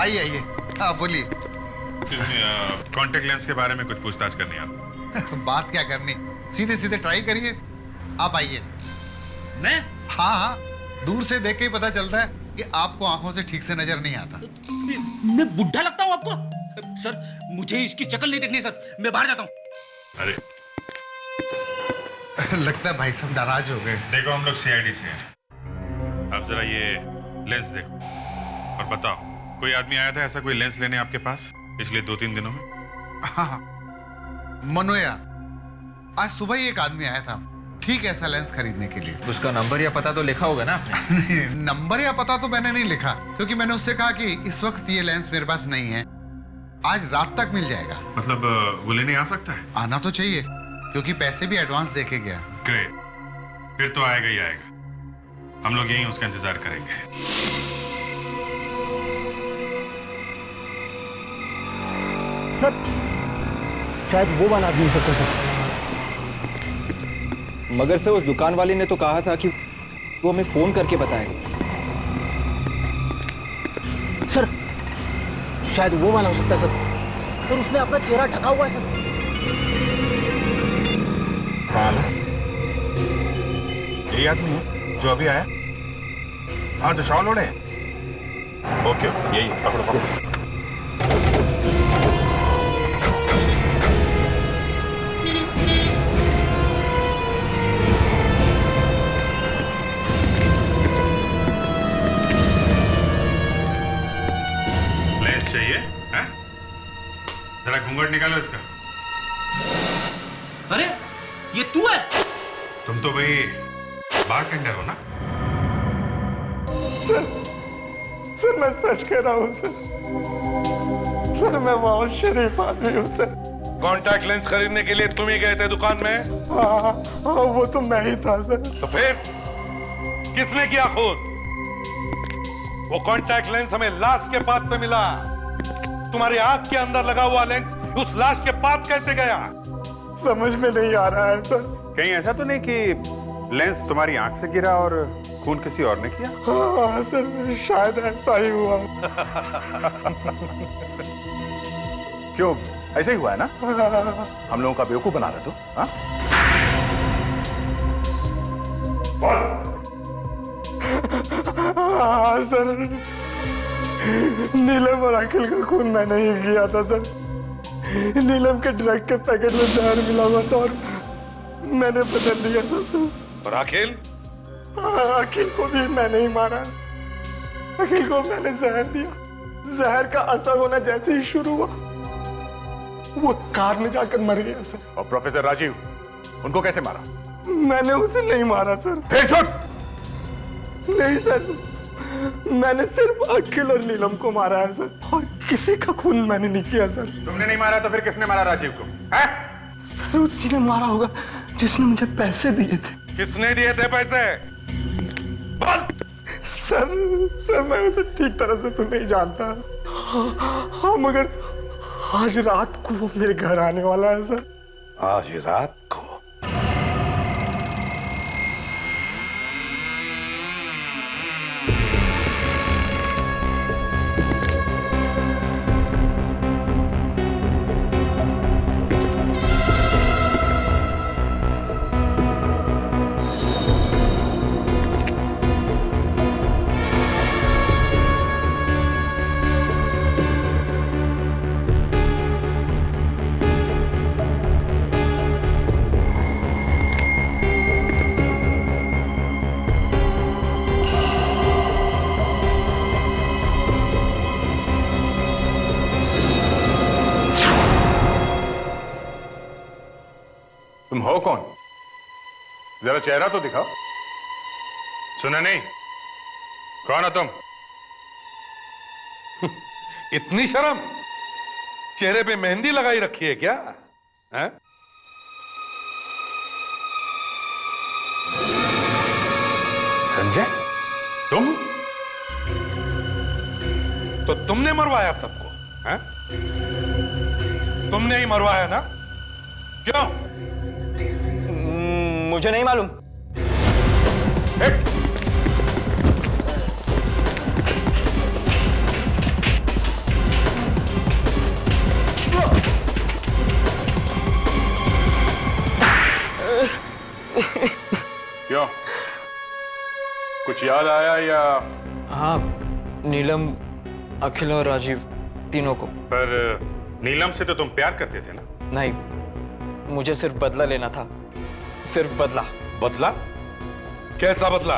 आइए आइए, हाँ बोलिए। कॉन्टेक्ट लेंस के बारे में कुछ पूछताछ करनी है। बात क्या करनी, सीधे सीधे ट्राई करिए। आप आइए। मैं? हाँ हाँ, दूर से देख के ही पता चलता है कि आपको आंखों से ठीक से नजर नहीं आता। मैं बुढ़ा लगता हूँ आपको? सर मुझे इसकी शक्ल नहीं देखनी सर, मैं बाहर जाता हूँ। अरे लगता है भाई साहब नाराज हो गए। देखो हम लोग सीआईडी से हैं। अब जरा ये लेंस देखो और बताओ, कोई आदमी आया था ऐसा कोई लेंस लेने आपके पास पिछले 2-3 दिनों में? हाँ, मनोया, आज सुबह ही एक आदमी आया था ठीक ऐसा लेंस खरीदने के लिए। उसका नंबर या पता तो लिखा होगा ना आपने? नहीं, नंबर या पता तो मैंने नहीं लिखा, क्योंकि मैंने उससे कहा कि इस वक्त ये लेंस मेरे पास नहीं है, आज रात तक मिल जाएगा। मतलब वो लेने आ सकता है? आना तो चाहिए। क्योंकि पैसे भी एडवांस देके गया। ग्रेट, फिर तो आएगा ही आएगा। हम लोग यहीं उसका इंतजार करेंगे। सर शायद वो वाला आदमी हो सकता है सर। मगर से उस दुकान वाले ने तो कहा था कि वो हमें फोन करके बताएगा। सर शायद वो वाला हो सकता है सर। सर उसने अपना चेहरा ढका हुआ है सर। यही आदमी है जो अभी आया? हाँ, जो शॉल ओढ़े। ओके, यही है। पकड़ो पकड़ो। लेंस चाहिए? हैं? जरा घूंघट निकालो इसका। अरे ये तू है? तुम तो भाई बारटेंडर हो ना? सर मैं सच कह रहा हूँ सर। सर मैं बहुत शरीफ आदमी हूँ सर। कॉन्टैक्ट लेंस खरीदने के लिए तुम ही गए थे दुकान में? हाँ, वो तो मैं ही था सर। तो फिर किसने किया खून? वो कॉन्टैक्ट लेंस हमें लाश के पास से मिला। तुम्हारी आंख के अंदर लगा हुआ लेंस उस लाश के पास कैसे गया? समझ में नहीं आ रहा है सर। कहीं ऐसा तो नहीं कि लेंस तुम्हारी आंख से गिरा और खून किसी और ने किया? हाँ सर, शायद ऐसा ही हुआ। क्यों, ऐसे ही हुआ है ना? हम लोगों का बेवकूफ बना रहे तो? हाँ? हाँ सर, नीलम और अखिल का खून मैंने ही किया था सर। नीलम के ड्रग के पैकेट में जहर मिला हुआ था और मैंने बदल दिया था सर। और अखिल? अखिल को भी मैंने ही मारा। अखिल को मैंने जहर दिया। जहर का असर होना जैसे ही शुरू हुआ, वो कार में जाकर मर गया सर। और प्रोफेसर राजीव, उनको कैसे मारा? मैंने उसे नहीं मारा सर। नहीं सर, मैंने सिर्फ अखिल और नीलम को मारा है सर, और किसी का खून मैंने नहीं किया सर। तुमने नहीं मारा तो फिर किसने मारा राजीव को? है? सर उसी ने मारा होगा जिसने मुझे पैसे दिए थे। किसने दिए थे पैसे? बोल। सर मैं उसे ठीक तरह से तो नहीं जानता। हाँ मगर आज रात को वो मेरे घर आने वाला है सर। आज रात को? तुम हो कौन? जरा चेहरा तो दिखाओ। सुना नहीं? कौन हो तुम? इतनी शर्म? चेहरे पे मेहंदी लगाई रखी है क्या? है? संजय, तुम? तो तुमने मरवाया सबको? हैं? तुमने ही मरवाया ना? क्यों? मुझे नहीं मालूम। क्यों? कुछ याद आया या? हाँ, नीलम, अखिल और राजीव तीनों को। पर नीलम से तो तुम प्यार करते थे ना? नहीं, मुझे सिर्फ बदला लेना था। सिर्फ बदला। बदला? कैसा बदला?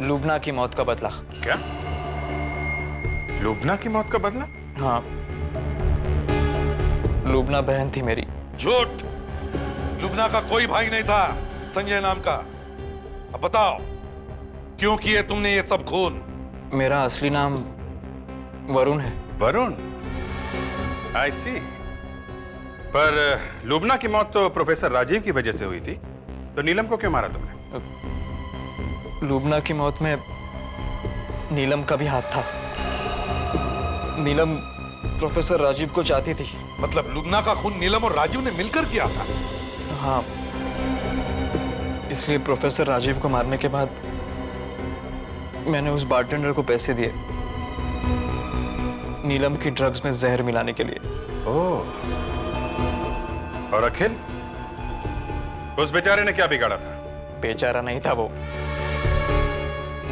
लुबना की मौत का बदला। क्या? लुबना की मौत का बदला? हाँ, लुबना बहन थी मेरी। झूठ! लुबना का कोई भाई नहीं था संजय नाम का। अब बताओ, क्यों किए तुमने ये सब खून? मेरा असली नाम वरुण है। वरुण? आई सी। पर लुबना की मौत तो प्रोफेसर राजीव की वजह से हुई थी, तो नीलम को क्यों मारा तुमने? लुबना की मौत में नीलम का भी हाथ था। नीलम प्रोफेसर राजीव को चाहती थी। मतलब लुबना का खून नीलम और राजीव ने मिलकर किया था? हाँ, इसलिए प्रोफेसर राजीव को मारने के बाद मैंने उस बारटेंडर को पैसे दिए नीलम की ड्रग्स में जहर मिलाने के लिए। ओह, और अखिल? उस बेचारे ने क्या बिगाड़ा था? बेचारा नहीं था वो,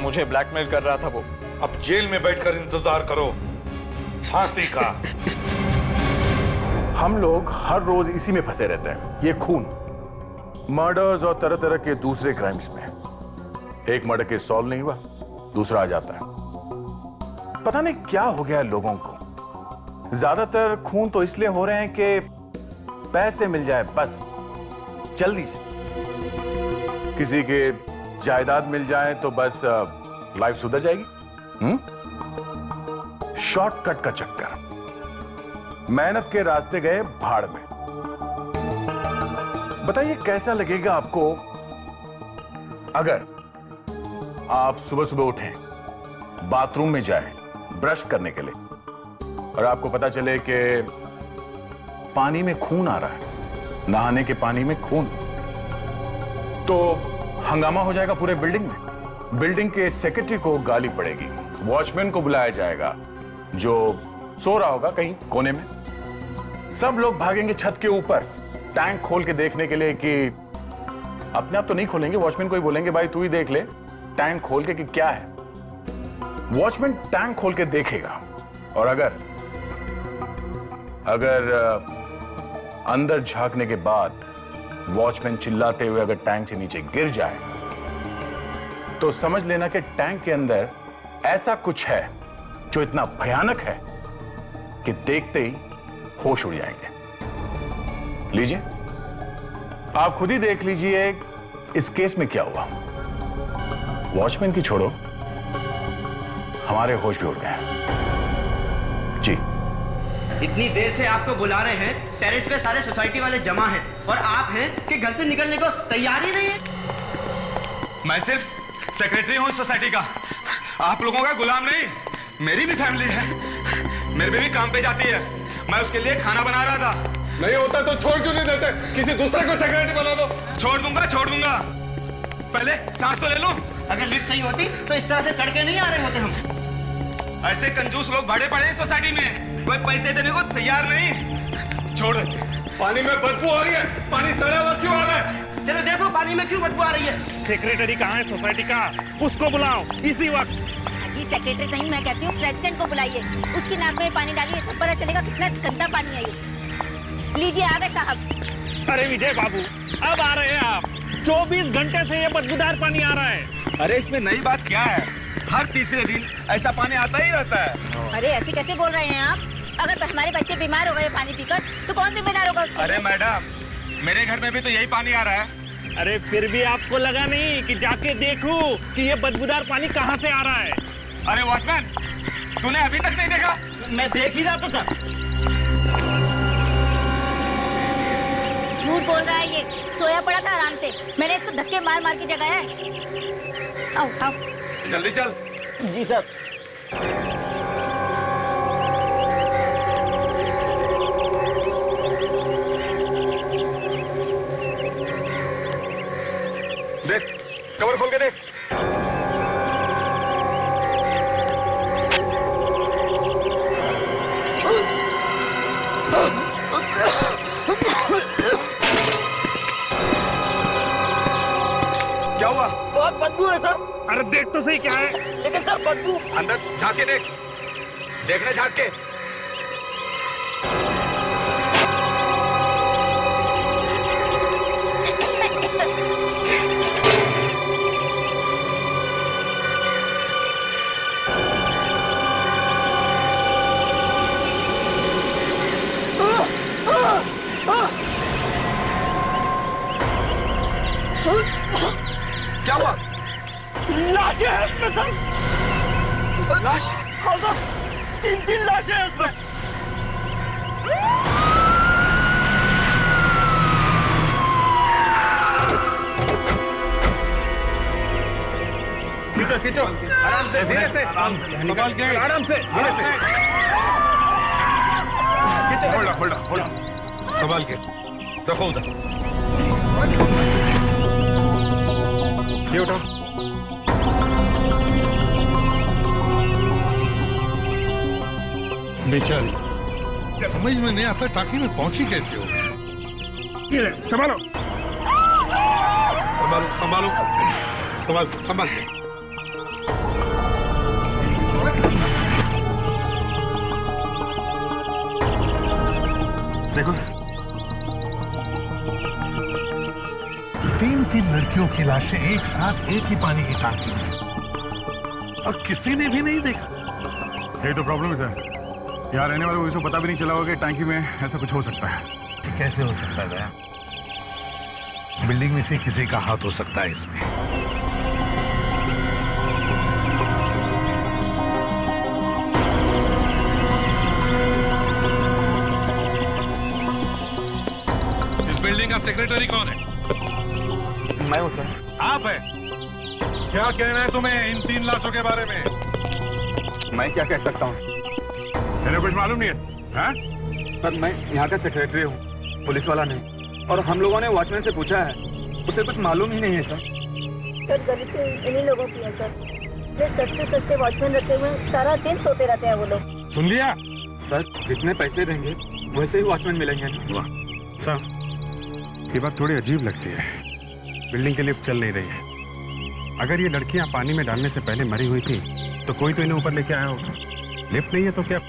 मुझे ब्लैकमेल कर रहा था वो। अब जेल में बैठकर इंतजार करो फांसी का। हम लोग हर रोज इसी में फंसे रहते हैं, ये खून, मर्डर्स और तरह तरह के दूसरे क्राइम्स में। एक मर्डर केस सॉल्व नहीं हुआ, दूसरा आ जाता है। पता नहीं क्या हो गया है लोगों को। ज्यादातर खून तो इसलिए हो रहे हैं कि पैसे मिल जाए बस, जल्दी से। किसी के जायदाद मिल जाए तो बस लाइफ सुधर जाएगी। शॉर्टकट का चक्कर, मेहनत के रास्ते गए भाड़ में। बताइए कैसा लगेगा आपको अगर आप सुबह सुबह उठें, बाथरूम में जाएं ब्रश करने के लिए, और आपको पता चले कि पानी में खून आ रहा है, नहाने के पानी में खून। तो हंगामा हो जाएगा पूरे बिल्डिंग में। बिल्डिंग के सेक्रेटरी को गाली पड़ेगी, वॉचमैन को बुलाया जाएगा जो सो रहा होगा कहीं कोने में। सब लोग भागेंगे छत के ऊपर टैंक खोल के देखने के लिए कि अपने आप तो नहीं खोलेंगे, वॉचमैन को ही बोलेंगे भाई तू ही देख ले टैंक खोल के कि क्या है। वॉचमैन टैंक खोल के देखेगा, और अगर अंदर झांकने के बाद वॉचमैन चिल्लाते हुए अगर टैंक से नीचे गिर जाए तो समझ लेना कि टैंक के अंदर ऐसा कुछ है जो इतना भयानक है कि देखते ही होश उड़ जाएंगे। लीजिए, आप खुद ही देख लीजिए इस केस में क्या हुआ। वॉचमैन की छोड़ो, हमारे होश भी उड़ गए। जी, इतनी देर से आपको बुला रहे हैं, टेरेस पे सारे सोसाइटी वाले जमा हैं और आप हैं कि घर से निकलने को तैयार ही नहीं है। मैं सिर्फ सेक्रेटरी हूँ सोसाइटी का, आप लोगों का गुलाम नहीं। मेरी भी फैमिली है, मेरी बेबी काम पे जाती है, मैं उसके लिए खाना बना रहा था। नहीं होता तो छोड़ क्यों नहीं देते? किसी दूसरे को सेक्रेटरी बना दो। छोड़ दूंगा। पहले सांस तो ले लूं। अगर लिफ्ट सही होती तो इस तरह से चढ़ के नहीं आ रहे होते हम। ऐसे कंजूस लोग भाड़े पड़े हैं सोसाइटी में, कोई पैसे देने को तैयार नहीं। छोड़ देते। पानी में बदबू आ रही है, पानी सड़ा हुआ क्यों आ रहा है? चलो देखो पानी में क्यों बदबू आ रही है। सेक्रेटरी कहाँ है सोसाइटी का? उसको बुलाओ इसी वक्त। जी सेक्रेटरी नहीं, मैं कहती हूँ प्रेसिडेंट को बुलाइए, उसकी नाक में पानी डालिए, तब पता चलेगा कितना गंदा पानी है ये। लीजिए आ गए साहब। अरे विजय बाबू, अब आ रहे हैं आप? 24 घंटे से ये बदबूदार पानी आ रहा है। अरे इसमें नई बात क्या है? हर तीसरे दिन ऐसा पानी आता ही रहता है। अरे ऐसे कैसे बोल रहे हैं आप? अगर हमारे बच्चे बीमार हो गए पानी पीकर तो कौन जिम्मेदार होगा उसके? अरे मैडम, मेरे घर में भी तो यही पानी आ रहा है। अरे फिर भी आपको लगा नहीं कि जाके देखूं कि ये बदबूदार पानी कहाँ से आ रहा है? अरे वॉचमैन, तूने अभी तक नहीं देखा? मैं देख ही रहा था सर। झूठ बोल रहा है ये, सोया पड़ा था आराम से, मैंने इसको धक्के मार मार के जगाया है। आओ आओ जल्दी चल। जी सर। देख, कवर खोल के देख। क्या हुआ? बहुत बदबू है सर। अरे देख तो सही क्या है। लेकिन सर बदबू। अंदर झांक के देख, देखना झांक के। क्या हुआ? लाशें हैं उसमें सर। लाश? हाँ सर, 3 लाशें हैं उसमें। खींचो खींचो, आराम से, धीरे से, संभाल के, आराम से, धीरे से। होल्ड संभाल के रखो उधर। ये उठाओ। बेचारी, समझ में नहीं आता टांकी में पहुंची कैसे हो। ये संभालो, संभालो संभालो, संभाल के। देखो, 3 लड़कियों की लाशें एक साथ एक ही पानी की टांकी में, और किसी ने भी नहीं देखा। यही तो प्रॉब्लम है सर। यहाँ रहने वालों को इसको पता भी नहीं चला होगा कि टैंकी में ऐसा कुछ हो सकता है। कैसे हो सकता है भैया? बिल्डिंग में से किसी का हाथ हो सकता है इसमें। इस बिल्डिंग का सेक्रेटरी कौन है? मैं हूँ सर। आप है? क्या कहना है तुम्हें इन 3 लाशों के बारे में? मैं क्या कह सकता हूँ? मेरे कुछ मालूम नहीं है। हाँ? सर मैं यहाँ का सेक्रेटरी हूँ, पुलिस वाला नहीं। और हम लोगों ने वॉचमैन से पूछा है, उसे कुछ मालूम ही नहीं है सर। सर गलती इन्हीं लोगों की है सर। ये सस्ते वॉचमैन रखे हुए सारा दिन सोते रहते हैं वो लोग। सुन लिया? सर जितने पैसे देंगे वैसे ही वॉचमैन मिलेंगे। वाह सर, ये बात थोड़ी अजीब लगती है। बिल्डिंग की लिफ्ट चल नहीं रही है। अगर ये लड़कियां पानी में डालने से पहले मरी हुई थी तो कोई तो इन्हें ऊपर लेके आया होगा। लिफ्ट नहीं है तो क्या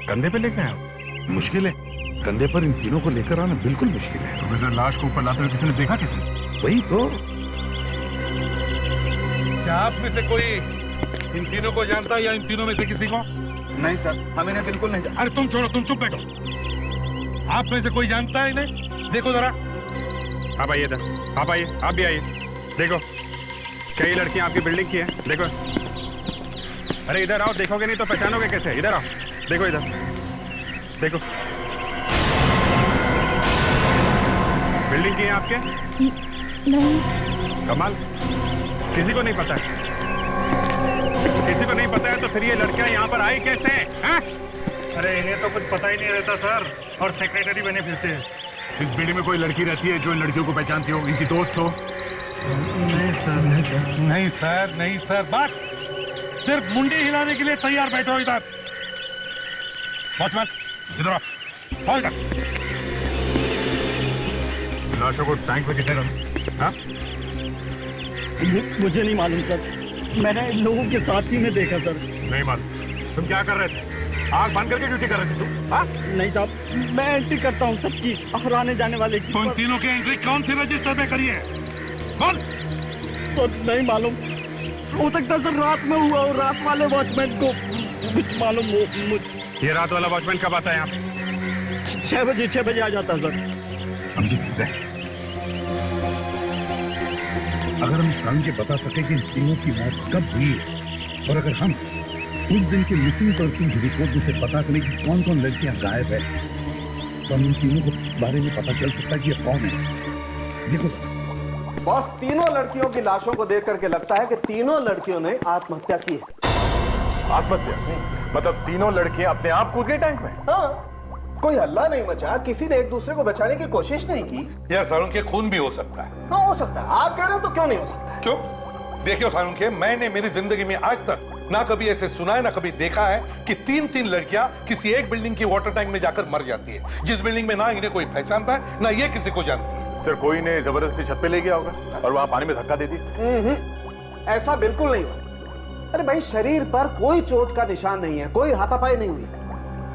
कंधे पे लेके आया? मुश्किल है, कंधे पर इन तीनों को लेकर आना बिल्कुल मुश्किल है। तो वैसे लाश को ऊपर लाते हुए किसी ने देखा? किसी? वही तो। क्या आप में से कोई इन तीनों को जानता है या इन तीनों में से किसी को? नहीं सर, हम इन्हें बिल्कुल नहीं जानते। अरे तुम छोड़ो, तुम चुप बैठो। आप में से कोई जानता है इन्हें? देखो जरा। आप आइए इधर, आप आइए, आप भी आइए। देखो, कई लड़कियां आपकी बिल्डिंग की हैं। देखो, अरे इधर आओ, देखोगे नहीं तो पहचानोगे कैसे? इधर आओ, देखो इधर, देखो। बिल्डिंग की है आपके? नहीं। कमाल, किसी को नहीं पता है? किसी को नहीं पता है तो फिर ये लड़कियां यहाँ पर आई कैसे हैं? अरे इन्हें तो कुछ पता ही नहीं रहता सर, और सेक्रेटरी बने फिरते हैं। इस बिल्डिंग में कोई लड़की रहती है जो इन लड़कियों को पहचानती हो, इनकी दोस्त हो? नहीं सर, बस सिर्फ मुंडी हिलाने के लिए तैयार बैठो इधर। वॉचमैन इधर आओ, इधर। लाशों को टैंक में किसने डाला? हाँ? मुझे नहीं मालूम सर, मैंने इन लोगों के साथ ही में देखा सर। नहीं मालूम? तुम क्या कर रहे थे? आग बंद करके ड्यूटी कर रहे थे तुम? हाँ? नहीं साहब, मैं एंट्री करता हूँ सबकी और आने जाने वाले की। तो इन तीनों की एंट्री कौन सी रजिस्टर में करी है? बोल। तो नहीं मालूम, हो सकता सर रात में हुआ और रात वाले वॉचमैन को कुछ मालूम हो। ये रात वाला वॉचमैन कब आता है यहाँ पे? 6 बजे आ जाता सर। अगर हम साल के बता सके कि इन तीनों की मौत कब हुई, और अगर हम उस दिन के मिसिंग पर्सन की रिपोर्ट में से पता करें कि कौन कौन लड़कियां गायब है, तो हम इन तीनों के बारे में पता चल सकता है कि ये कौन है। देखो बॉस, तीनों लड़कियों की लाशों को देख करके लगता है कि तीनों लड़कियों ने आत्महत्या की है। आत्महत्या? मतलब तीनों लड़कियां अपने आप कूद गई टैंक में? हाँ, कोई हल्ला नहीं मचा, किसी ने एक दूसरे को बचाने की कोशिश नहीं की। यार सारुण के खून भी हो सकता है। हाँ हो सकता है, आप कह रहे हो तो क्यों नहीं हो सकता? क्यों? देखियो सारुण के, मैंने मेरी जिंदगी में आज तक ना कभी ऐसे सुना है ना कभी देखा है कि 3 लड़कियां किसी एक बिल्डिंग की वाटर टैंक में जाकर मर जाती है, जिस बिल्डिंग में ना इन्हें कोई पहचानता है ना ये किसी को जानती है। सर कोई ने जबरदस्ती छत पे ले गया होगा और वहां पानी में धक्का दे दिया। ऐसा बिल्कुल नहीं हुआ। अरे भाई, शरीर पर कोई चोट का निशान नहीं है, कोई हाथापाई नहीं हुई।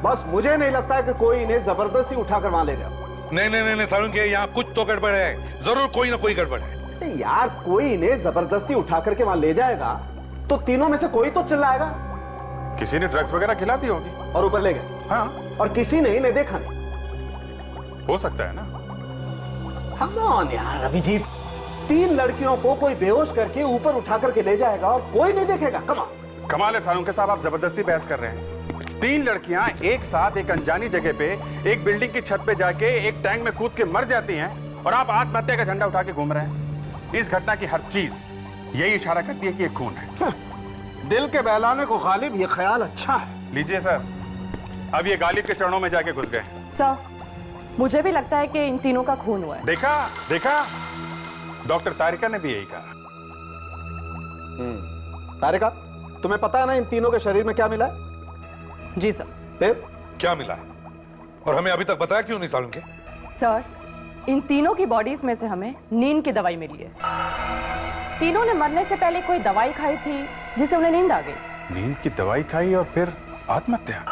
बस मुझे नहीं लगता है कि कोई इन्हें जबरदस्ती उठाकर वहां ले गया। नहीं सारुण के, यहाँ कुछ तो गड़बड़ है, जरूर कोई ना कोई गड़बड़ है। यार, कोई इन्हें जबरदस्ती उठा करके वहां ले जाएगा तो तीनों में से कोई तो चिल्लाएगा। किसी ने ड्रग्स वगैरह खिला दी होगी और ऊपर ले गए। हाँ, और किसी ने इन्हें देखा नहीं। हो सकता है ना। Come on यार अभिजीत, 3 लड़कियों को कोई बेहोश करके ऊपर उठा करके ले जाएगा और कोई नहीं देखेगा। कमाल है सारुण के साहब, आप जबरदस्ती बहस कर रहे हैं। 3 लड़कियां एक साथ एक अनजानी जगह पे एक बिल्डिंग की छत पे जाके एक टैंक में कूद के मर जाती हैं और आप आत्महत्या का झंडा उठा के घूम रहे हैं। इस घटना की हर चीज यही इशारा करती है कि ये खून है। दिल के बहलाने को गालिब ये ख्याल अच्छा है। लीजिए सर, अब ये गालिब के चरणों में जाके घुस गए। सर, मुझे भी लगता है कि इन तीनों का खून हुआ है। देखा देखा, डॉक्टर तारिका ने भी यही कहा। तारिका, तुम्हें पता है ना इन तीनों के शरीर में क्या मिला है? जी सर। फिर क्या मिला है और हमें अभी तक बताया क्यों नहीं सालुंखे? सर, इन तीनों की बॉडीज में से हमें नींद की दवाई मिली है। तीनों ने मरने से पहले कोई दवाई खाई थी जिससे उन्हें नींद आ गई। नींद की दवाई खाई और फिर आत्महत्या?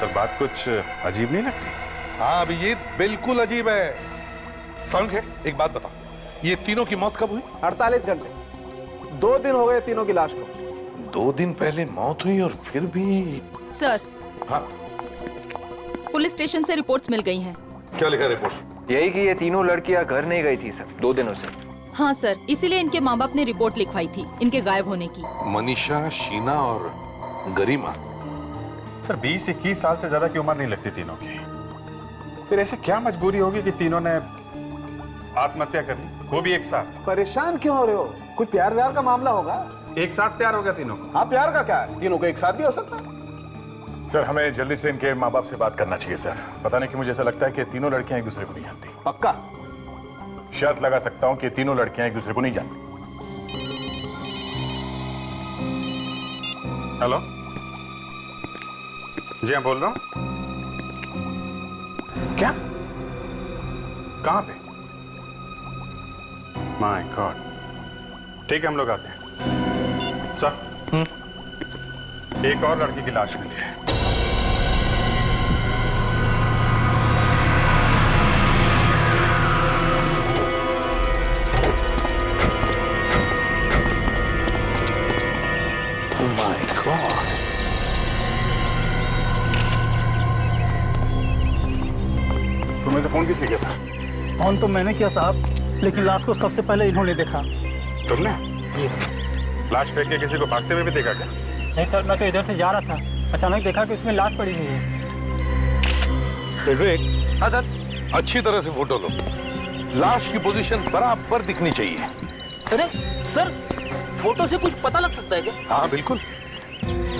सर, बात कुछ अजीब नहीं लगती? हाँ अभिजीत, बिल्कुल अजीब है। सालुंखे, एक बात बताओ, ये तीनों की मौत कब हुई? 48 घंटे, 2 दिन हो गए तीनों की लाश को। 2 दिन पहले मौत हुई और फिर भी। सर, हाँ, पुलिस स्टेशन से रिपोर्ट्स मिल गई हैं। क्या लिखा रिपोर्ट? यही कि ये तीनों लड़कियां घर नहीं गई थी सर 2 दिनों से। हाँ सर, इसीलिए इनके माँ बाप ने रिपोर्ट लिखवाई थी इनके गायब होने की। मनीषा, शीना और गरिमा। सर, 20-21 साल से ज्यादा की उम्र नहीं लगती तीनों की। फिर ऐसे क्या मजबूरी होगी कि तीनों ने आत्महत्या कर ली, वो भी एक साथ? परेशान क्यों हो रहे हो? कोई प्यार व्यार का मामला होगा? एक साथ प्यार हो गया तीनों को? हाँ, प्यार का क्या है, तीनों को एक साथ भी हो सकता है। सर, हमें जल्दी से इनके माँ बाप से बात करना चाहिए सर। पता नहीं कि मुझे ऐसा लगता है कि तीनों लड़कियां एक दूसरे को नहीं जानती। पक्का? शर्त लगा सकता हूं कि तीनों लड़कियां एक दूसरे को नहीं जानती। हेलो जी, हाँ बोल रहा हूं। क्या? कहां पे? My God. ठीक है, हम लोग आते हैं। सर, एक और लड़की की लाश मिली है। My God. तुम्हें से फोन किसने किया था? फोन तो मैंने किया साहब, लेकिन लाश को सबसे पहले इन्होंने देखा। तुमने? जी। लाश फेंक के किसी को भागते हुए भी देखा क्या? नहीं सर, मैं तो इधर से जा रहा था, अचानक देखा कि उसमें लाश पड़ी हुई है। विवेक, हाँ सर, अच्छी तरह से फोटो लो। लाश की पोजीशन बराबर दिखनी चाहिए। अरे सर, फोटो से कुछ पता लग सकता है क्या? हाँ बिल्कुल।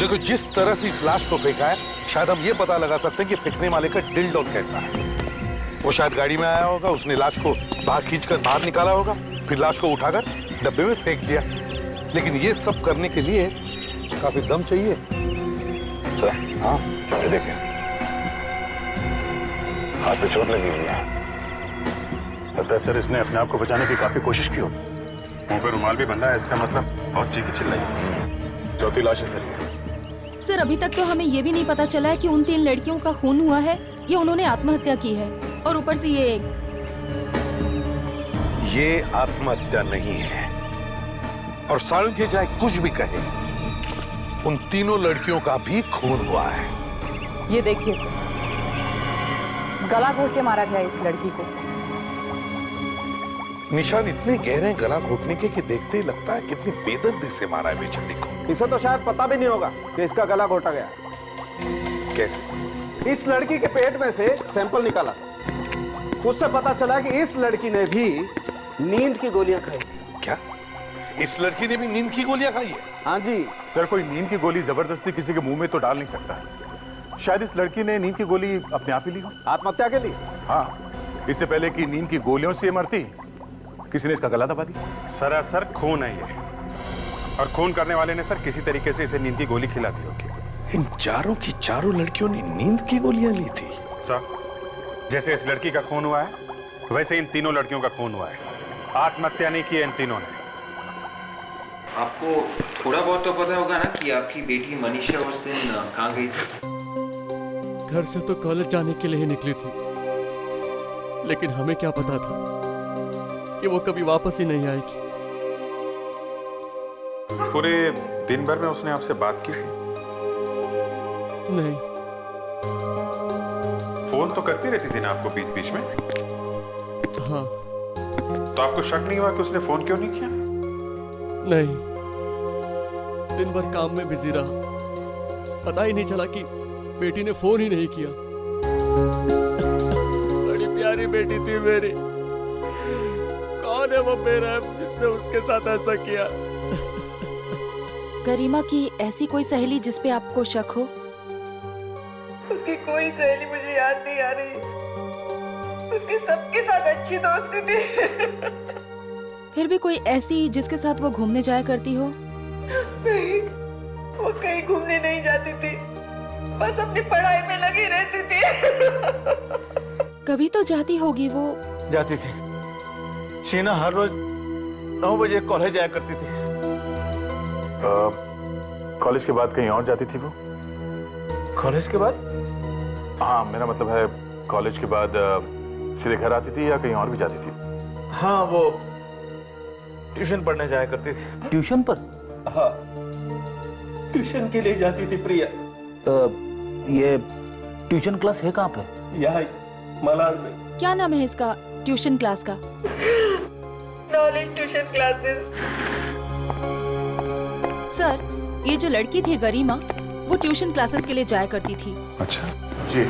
देखो, जिस तरह से इस लाश को फेंका है, शायद हम ये पता लगा सकते हैं कि फेंकने वाले का दिल डॉट कैसा है। वो शायद गाड़ी में आया होगा, उसने लाश को बाहर खींचकर बाहर निकाला होगा, फिर लाश को उठाकर डब्बे में फेंक दिया। लेकिन ये सब करने के लिए काफी दम चाहिए। सर, हाँ देखें, हाथ पे चोट लगी हुई है। लगता है सर इसने अपने आप को बचाने की काफी कोशिश की हो। मुंह पे रुमाल भी बंधा है, इसका मतलब बहुत चीखी चिल्लाई। चौथी लाश है सर ये। सर, अभी तक तो हमें ये भी नहीं पता चला है कि उन 3 लड़कियों का खून हुआ है या उन्होंने आत्महत्या की है। और ऊपर से ये आत्महत्या नहीं है। और सालुंखे चाहे कुछ भी कहे, उन तीनों लड़कियों का भी खून हुआ है। ये देखिए सर, गला घोट के मारा गया इस लड़की को। निशान इतने गहरे गला घोटने के कि देखते ही लगता है कितनी बेदर्दी से मारा है बेचारी को। इसे तो शायद पता भी नहीं होगा कि इसका गला घोटा गया। कैसे? इस लड़की के पेट में से सैंपल निकाला, उससे पता चला कि इस लड़की ने भी नींद की गोलियां खाई। क्या? इस लड़की ने भी नींद की गोलियां खाई है? हाँ जी। सर, कोई नींद की गोली जबरदस्ती किसी के मुंह में तो डाल नहीं सकता। शायद इस लड़की ने नींद की गोली अपने आप ही ली हो। आत्महत्या के लिए? हाँ, इससे पहले कि नींद की गोलियों से मरती, किसी ने इसका गला दबा दिया। सरासर खून है ये, और खून करने वाले ने सर किसी तरीके से इसे नींद की गोली खिला दी होगी। इन चारों की चारों लड़कियों ने नींद की गोलियां ली थी। सर, जैसे इस लड़की का खून हुआ है, वैसे इन तीनों लड़कियों का खून हुआ है। आत्महत्या नहीं की है इन तीनों ने। आपको थोड़ा बहुत तो पता होगा ना कि आपकी बेटी मनीषा उस दिन कहाँ गई थी? घर से तो कॉलेज जाने के लिए ही निकली थी, लेकिन हमें क्या पता था कि वो कभी वापस ही नहीं आएगी। पूरे दिन भर में उसने आपसे बात की थी? नहीं। फोन तो करती रहती थी ना आपको बीच बीच में? हाँ। तो आपको शक नहीं हुआ कि उसने फोन क्यों नहीं किया? नहीं, दिन भर काम में बिजी रहा, पता ही नहीं चला कि बेटी ने फोन ही नहीं किया। बड़ी प्यारी बेटी थी मेरी। कौन है वो बेरहम जिसने उसके साथ ऐसा किया? गरिमा की ऐसी कोई सहेली जिस पे आपको शक हो? उसकी कोई सहेली मुझे याद नहीं आ रही। उसकी सबके साथ अच्छी दोस्ती थी। फिर भी कोई ऐसी जिसके साथ वो घूमने जाया करती हो? नहीं, वो कहीं घूमने नहीं जाती थी, बस अपनी पढ़ाई में लगी रहती थी। कभी तो जाती होगी वो। जाती थी। शीना हर रोज 9 बजे कॉलेज जाया करती थी। कॉलेज के बाद कहीं और जाती थी वो? कॉलेज के बाद? हाँ, मेरा मतलब है कॉलेज के बाद सीधे घर आती थी या कहीं और भी जाती थी? हाँ, वो ट्यूशन पढ़ने जाया करती थी। ट्यूशन पर? हाँ, ट्यूशन के लिए जाती थी प्रिया। ये ट्यूशन क्लास है कहाँ पे? यहाँ मलाड में। क्या नाम है इसका ट्यूशन क्लास का? Knowledge tuition classes. सर, ये जो लड़की थी गरिमा, वो ट्यूशन क्लासेस के लिए जाया करती थी। अच्छा जी।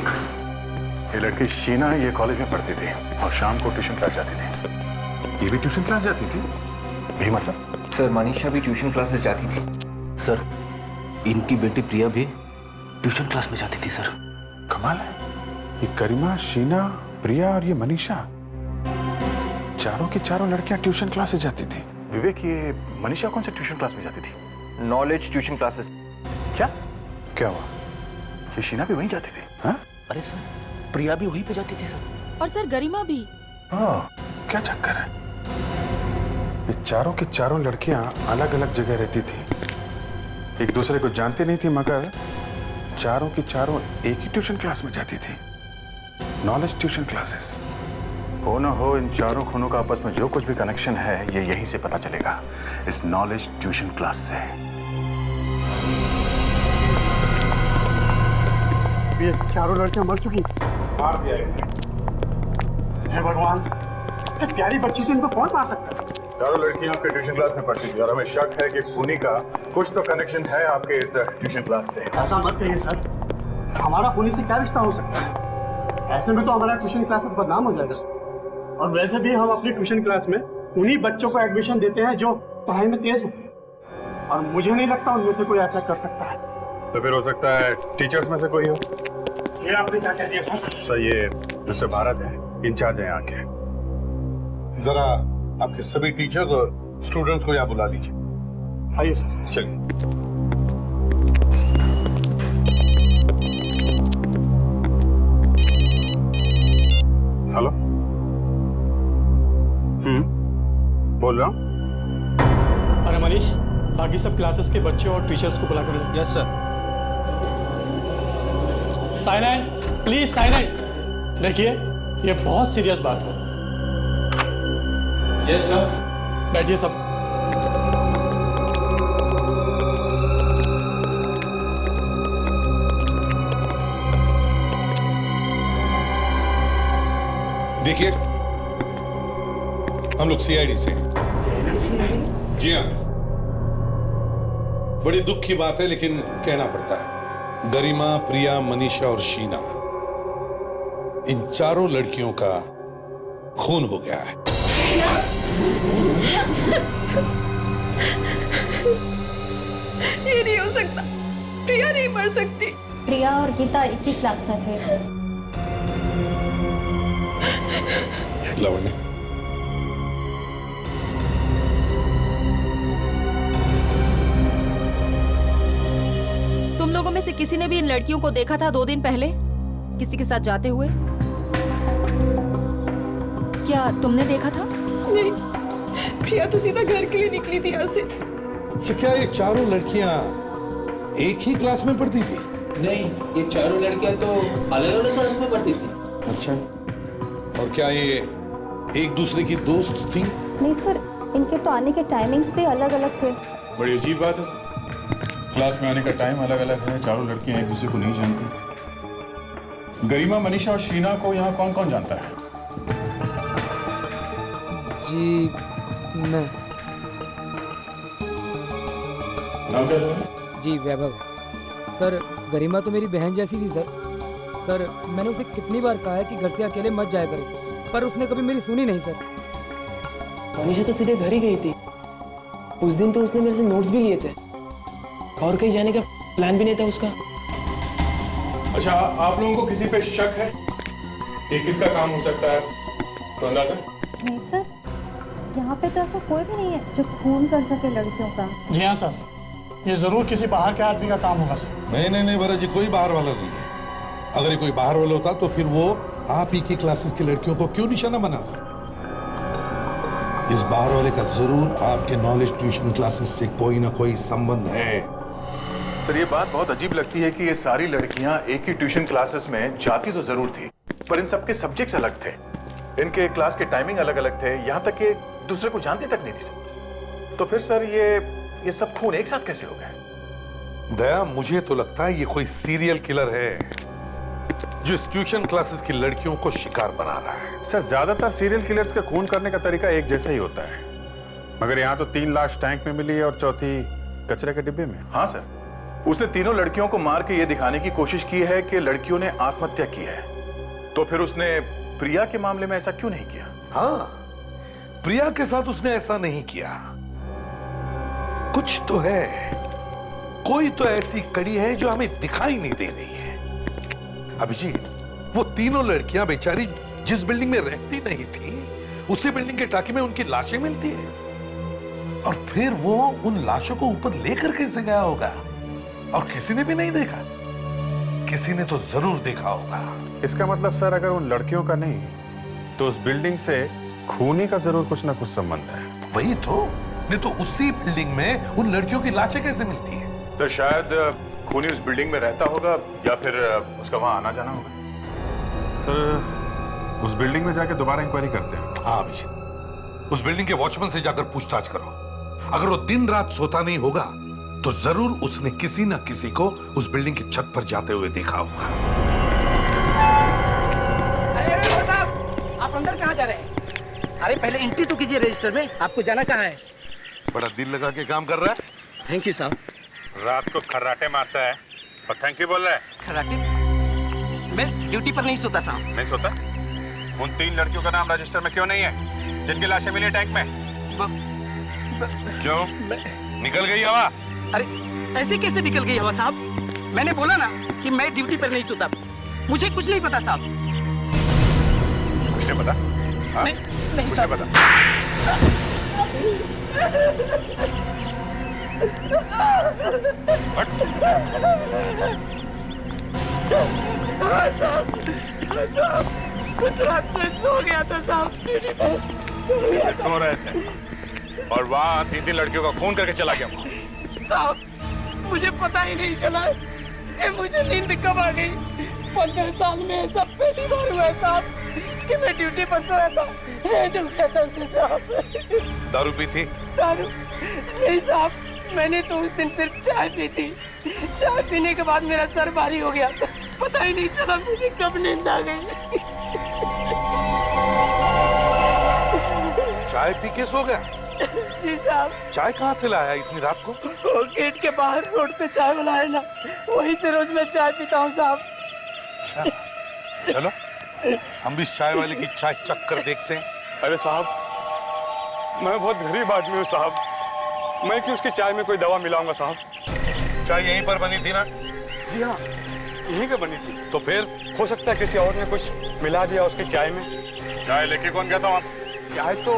ये लड़की शीना ये कॉलेज में पढ़ती थी और शाम को ट्यूशन क्लास जाती थी। ये भी ट्यूशन क्लास जाती थी? यही मतलब? सर, मनीषा भी ट्यूशन क्लासेस जाती थी। सर, इनकी बेटी प्रिया भी ट्यूशन क्लास में जाती थी सर। कमाल है। ये गरिमा, शीना, प्रिया और ये मनीषा, चारों की चारों लड़कियां ट्यूशन क्लासेस जाती थी। विवेक, ये मनीषा कौन से ट्यूशन क्लास में जाती थी? Knowledge tuition classes. क्या क्या हुआ? ये शीना भी वहीं जाती थी? हाँ? अरे सर, प्रिया भी वहीं पे जाती थी सर। और सर गरिमा भी। क्या चक्कर है? ये चारों की चारों लड़कियां अलग अलग जगह रहती थी, एक दूसरे को जानती नहीं थी, मगर चारों की चारों एक ही ट्यूशन क्लास में जाती थी। Knowledge tuition classes. हो ना हो, इन चारों खूनों का आपस में जो कुछ भी कनेक्शन है ये यहीं से पता चलेगा, इस नॉलेज ट्यूशन क्लास से। ये चारों लड़कियां मर चुकी। मार दिया हे भगवान, इतनी प्यारी बच्ची थी, इनको कौन मार सकता है? चारों लड़कियां आपके ट्यूशन क्लास में पढ़ती थी और हमें शक है कि खूनी का कुछ तो कनेक्शन है आपके इस ट्यूशन क्लास से। ऐसा मत कहिए सर, हमारा पुलिस से क्या रिश्ता हो सकता है? ऐसे में तो हमारा ट्यूशन क्लास बदनाम हो जाएगा। और वैसे भी हम अपनी ट्यूशन क्लास में उन्हीं बच्चों को एडमिशन देते हैं जो पढ़ाई में तेज होते हैं, और मुझे नहीं लगता उनमें से कोई ऐसा कर सकता है। तो फिर हो सकता है टीचर्स में से कोई हो? ये आपने क्या कह दिया सर? सर, ये मिस्टर भारत है, इंचार्ज है यहाँ के। जरा आपके सभी टीचर्स और स्टूडेंट्स को यहाँ बुला लीजिए। आइए सर। चलिए। हेलो। बोल रहा हूँ। अरे मनीष, बाकी सब क्लासेस के बच्चे और टीचर्स को बुला कर लो। Yes sir. Silent please, silent. देखिए, ये बहुत सीरियस बात है। Yes sir. बैठिए सब। देखिए, हम लोग सीआईडी से हैं। जी हाँ, बड़ी दुख की बात है लेकिन कहना पड़ता है। गरिमा, प्रिया, मनीषा और शीना, इन चारों लड़कियों का खून हो गया है। ये नहीं हो सकता, प्रिया नहीं मर सकती। प्रिया और गीता एक ही क्लास में थे। लावण्य, तुम लोगों में से किसी ने भी इन लड़कियों को देखा था 2 दिन पहले किसी के साथ जाते हुए? क्या तुमने देखा था? नहीं, प्रिया तो सीधा घर के लिए निकली थी यहाँ से। तो क्या ये चारों लड़कियां एक ही क्लास में पढ़ती थी? नहीं, ये चारों लड़कियां तो अलग अलग क्लास में पढ़ती थी। अच्छा, और क्या ये एक दूसरे की दोस्त थी? नहीं सर, इनके तो आने के टाइमिंग्स भी अलग अलग थे। बड़ी अजीब बात है सर, क्लास में आने का टाइम अलग अलग है, चारों लड़कियां एक दूसरे को नहीं जानती। गरिमा, मनीषा और शीना को यहाँ कौन कौन जानता है? जी मैं। नाम क्या है? जी वैभव। सर, गरिमा तो मेरी बहन जैसी थी सर। सर, मैंने उसे कितनी बार कहा है कि घर से अकेले मत जाया करे, पर उसने कभी मेरी सुनी नहीं सर। मनीषा तो सीधे घर ही गई थी। उस दिन तो उसने मेरे से नोट्स भी लिए थे। और कहीं जाने का प्लान भी नहीं था उसका। अच्छा, आप लोगों को किसी पे शक है? ये किसका काम हो सकता है? तो अंदाजा? नहीं सर, यहाँ पे तो ऐसा कोई भी नहीं है जो खून कर सके लड़कियों का। जी हाँ सर, ये जरूर किसी बाहर के आदमी का काम होगा सर। नहीं भरत जी, कोई बाहर वाला नहीं है। अगर ये कोई बाहर वाला होता तो फिर वो आप ही की क्लासेस की लड़कियों को क्यों निशाना बनाता? इस बाहर वाले का जरूर आपके नॉलेज ट्यूशन क्लासेस से कोई ना कोई संबंध है। सर, ये बात बहुत अजीब लगती है कि ये सारी लड़कियां एक ही ट्यूशन क्लासेस में जाती तो जरूर थी, पर इन सबके सब्जेक्ट्स अलग थे, इनके क्लास के टाइमिंग अलग अलग थे, यहां तक कि दूसरे को जानती तक नहीं थी सर। तो फिर सर ये सब खून एक साथ कैसे हो गए? दया, मुझे तो लगता है ये कोई सीरियल किलर है जो इस ट्यूशन क्लासेस की लड़कियों को शिकार बना रहा है। सर, ज्यादातर सीरियल किलर्स का खून करने का तरीका एक जैसा ही होता है, मगर यहाँ तो 3 लाश टैंक में मिली है और चौथी कचरे के डिब्बे में। हाँ सर, उसने तीनों लड़कियों को मार के ये दिखाने की कोशिश की है कि लड़कियों ने आत्महत्या की है। तो फिर उसने प्रिया के मामले में ऐसा क्यों नहीं किया? हाँ, प्रिया के साथ उसने ऐसा नहीं किया। कुछ तो है, कोई तो ऐसी कड़ी है जो हमें दिखाई नहीं दे रही है। अभिजीत, वो तीनों लड़कियां बेचारी जिस बिल्डिंग में रहती नहीं थी, उसी बिल्डिंग के टाकी में उनकी लाशें मिलती है, और फिर वो उन लाशों को ऊपर लेकर कैसे गया होगा? और किसी ने भी नहीं देखा? किसी ने तो जरूर देखा होगा। इसका मतलब सर, अगर उन लड़कियों का नहीं तो उस बिल्डिंग से खूनी का जरूर कुछ ना कुछ संबंध है। वही तो, नहीं तो उसी बिल्डिंग में उन लड़कियों की लाशें कैसे मिलती है? तो शायद खूनी उस बिल्डिंग में रहता होगा या फिर उसका वहां आना जाना होगा। सर, उस बिल्डिंग में जाके दोबारा इंक्वायरी करते हैं। हाँ अभिजीत, उस बिल्डिंग के वॉचमैन से जाकर पूछताछ करो। अगर वो दिन रात सोता नहीं होगा तो जरूर उसने किसी ना किसी को उस बिल्डिंग की छत पर जाते हुए देखा होगा। अरे साहब, आप अंदर कहाँ जा रहे हैं? अरे पहले एंट्री तो कीजिए रजिस्टर में, आपको जाना कहाँ है? बड़ा दिल लगा के काम कर रहा है। थैंक यू साहब। रात को खर्राटे मारता है और थैंक यू बोल रहा है। खर्राटे? मैं ड्यूटी पर नहीं सोता साहब। नहीं सोता? उन 3 लड़कियों का नाम रजिस्टर में क्यों नहीं है जिनकी लाशें मिली टैंक में? क्यों? निकल गई हवा? अरे ऐसे कैसे निकल गई हवा साहब? मैंने बोला ना कि मैं ड्यूटी पर नहीं सोता। मुझे कुछ नहीं पता साहब। कुछ नहीं पता? हाँ? नहीं कुछ साहब। नहीं पता? कुछ रात में सो गया था साहब। सो रहे थे और वहाँ 3 लड़कियों का खून करके चला गया साहब। मुझे पता ही नहीं चला कि मुझे नींद कब आ गई। 15 साल में ऐसा पहली बार हुआ है साहब कि मैं ड्यूटी पर सोया था। दारू पी थी? दारू नहीं साहब, मैंने तो उस दिन सिर्फ चाय पी थी। चाय पीने के बाद मेरा सर भारी हो गया, पता ही नहीं चला मुझे कब नींद आ गई। चाय पी के सो गया? जी साहब। चाय कहाँ से लाया इतनी रात को? वो गेट के बाहर रोड पे चाय वाला है ना, वहीं से रोज मैं चाय पीता हूँ साहब। अच्छा, चलो हम भी इस चाय वाले की चाय चख कर देखते हैं। अरे साहब, मैं बहुत गरीब आदमी हूँ साहब, मैं क्यों उसकी चाय में कोई दवा मिलाऊंगा साहब? चाय यहीं पर बनी थी ना? जी हाँ, यहीं पे बनी थी। तो फिर हो सकता है किसी और ने कुछ मिला दिया उसकी चाय में। चाय लेके कौन गया था वहाँ? चाय तो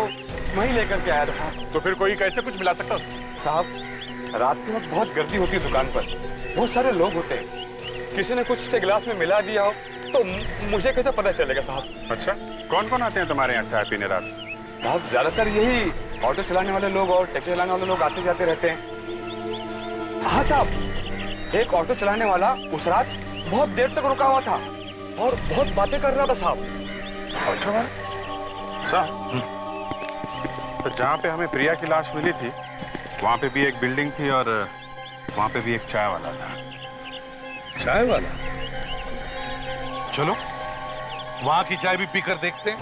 मैं ही लेकर के आया था। तो फिर कोई कैसे कुछ मिला सकता उसको? साहब, रात के वक्त बहुत गर्दी होती है दुकान पर, बहुत सारे लोग होते हैं, किसी ने कुछ से गिलास में मिला दिया हो तो मुझे कैसे पता चलेगा साहब? अच्छा, कौन कौन आते हैं तुम्हारे यहाँ चाय पीने रात? साहब, ज्यादातर यही ऑटो चलाने वाले लोग और टैक्सी चलाने वाले लोग आते जाते रहते हैं। हाँ साहब, एक ऑटो चलाने वाला उस रात बहुत देर तक रुका हुआ था और बहुत बातें कर रहा था साहब। ऑटो वाला? साहब, तो जहाँ पे हमें प्रिया की लाश मिली थी वहाँ पे भी एक बिल्डिंग थी और वहाँ पे भी एक चाय वाला था। चाय वाला? चलो वहां की चाय भी पीकर देखते हैं।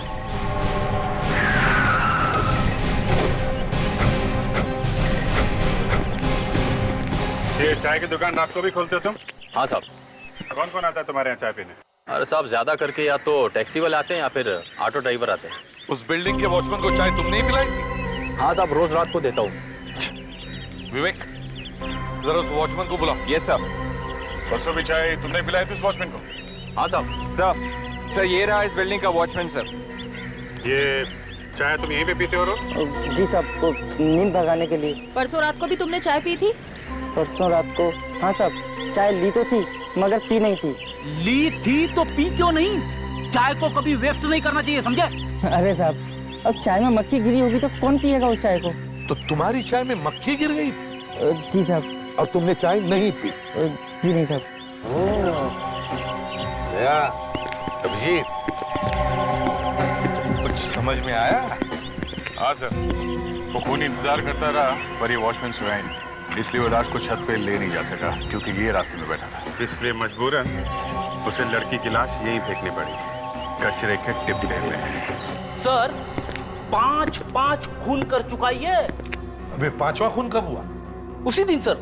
ये चाय की दुकान रात को भी खोलते हो तुम? हाँ साहब। कौन कौन आता है तुम्हारे यहाँ चाय पीने? अरे साहब, ज्यादा करके या तो टैक्सी वाले आते हैं या फिर ऑटो ड्राइवर आते हैं। उस बिल्डिंग के वॉचमैन को चाय तुमने ही पिलाई थी? हाँ साहब, रोज रात को देता हूँ। विवेक, जरा उस वॉचमैन को बुलाओ। Yes sir. परसों भी चाय तुमने पिलाई थी उस वॉचमैन को? हाँ साहब। सर ये रहा इस बिल्डिंग का वॉचमैन सर। ये चाय तुम यहीं पे पीते हो रोज? जी साहब, तो नींद भगाने के लिए। परसों रात को भी तुमने चाय पी थी? परसों रात को हाँ साहब, चाय ली तो थी मगर पी नहीं थी। ली थी तो पी क्यों नहीं? चाय को कभी वेस्ट नहीं करना चाहिए, समझे? अरे साहब, अब चाय में मक्खी गिरी होगी तो कौन पिएगा उस चाय को? तो तुम्हारी चाय में मक्खी गिर गई? जी साहब। और तुमने चाय नहीं पी? जी नहीं साहब। अभिजीत, कुछ समझ में आया? हाँ सर, वो खून इंतजार करता रहा पर ये वॉचमैन सोया ही नहीं, इसलिए वो लाश को छत पे ले नहीं जा सका क्योंकि ये रास्ते में बैठा था। इसलिए मजबूरन उसे लड़की की लाश यही फेंकनी पड़ी, कचरे के डिब्बे में। सर 5 खून कर चुका ये। अबे 5वां खून कब हुआ? उसी दिन सर,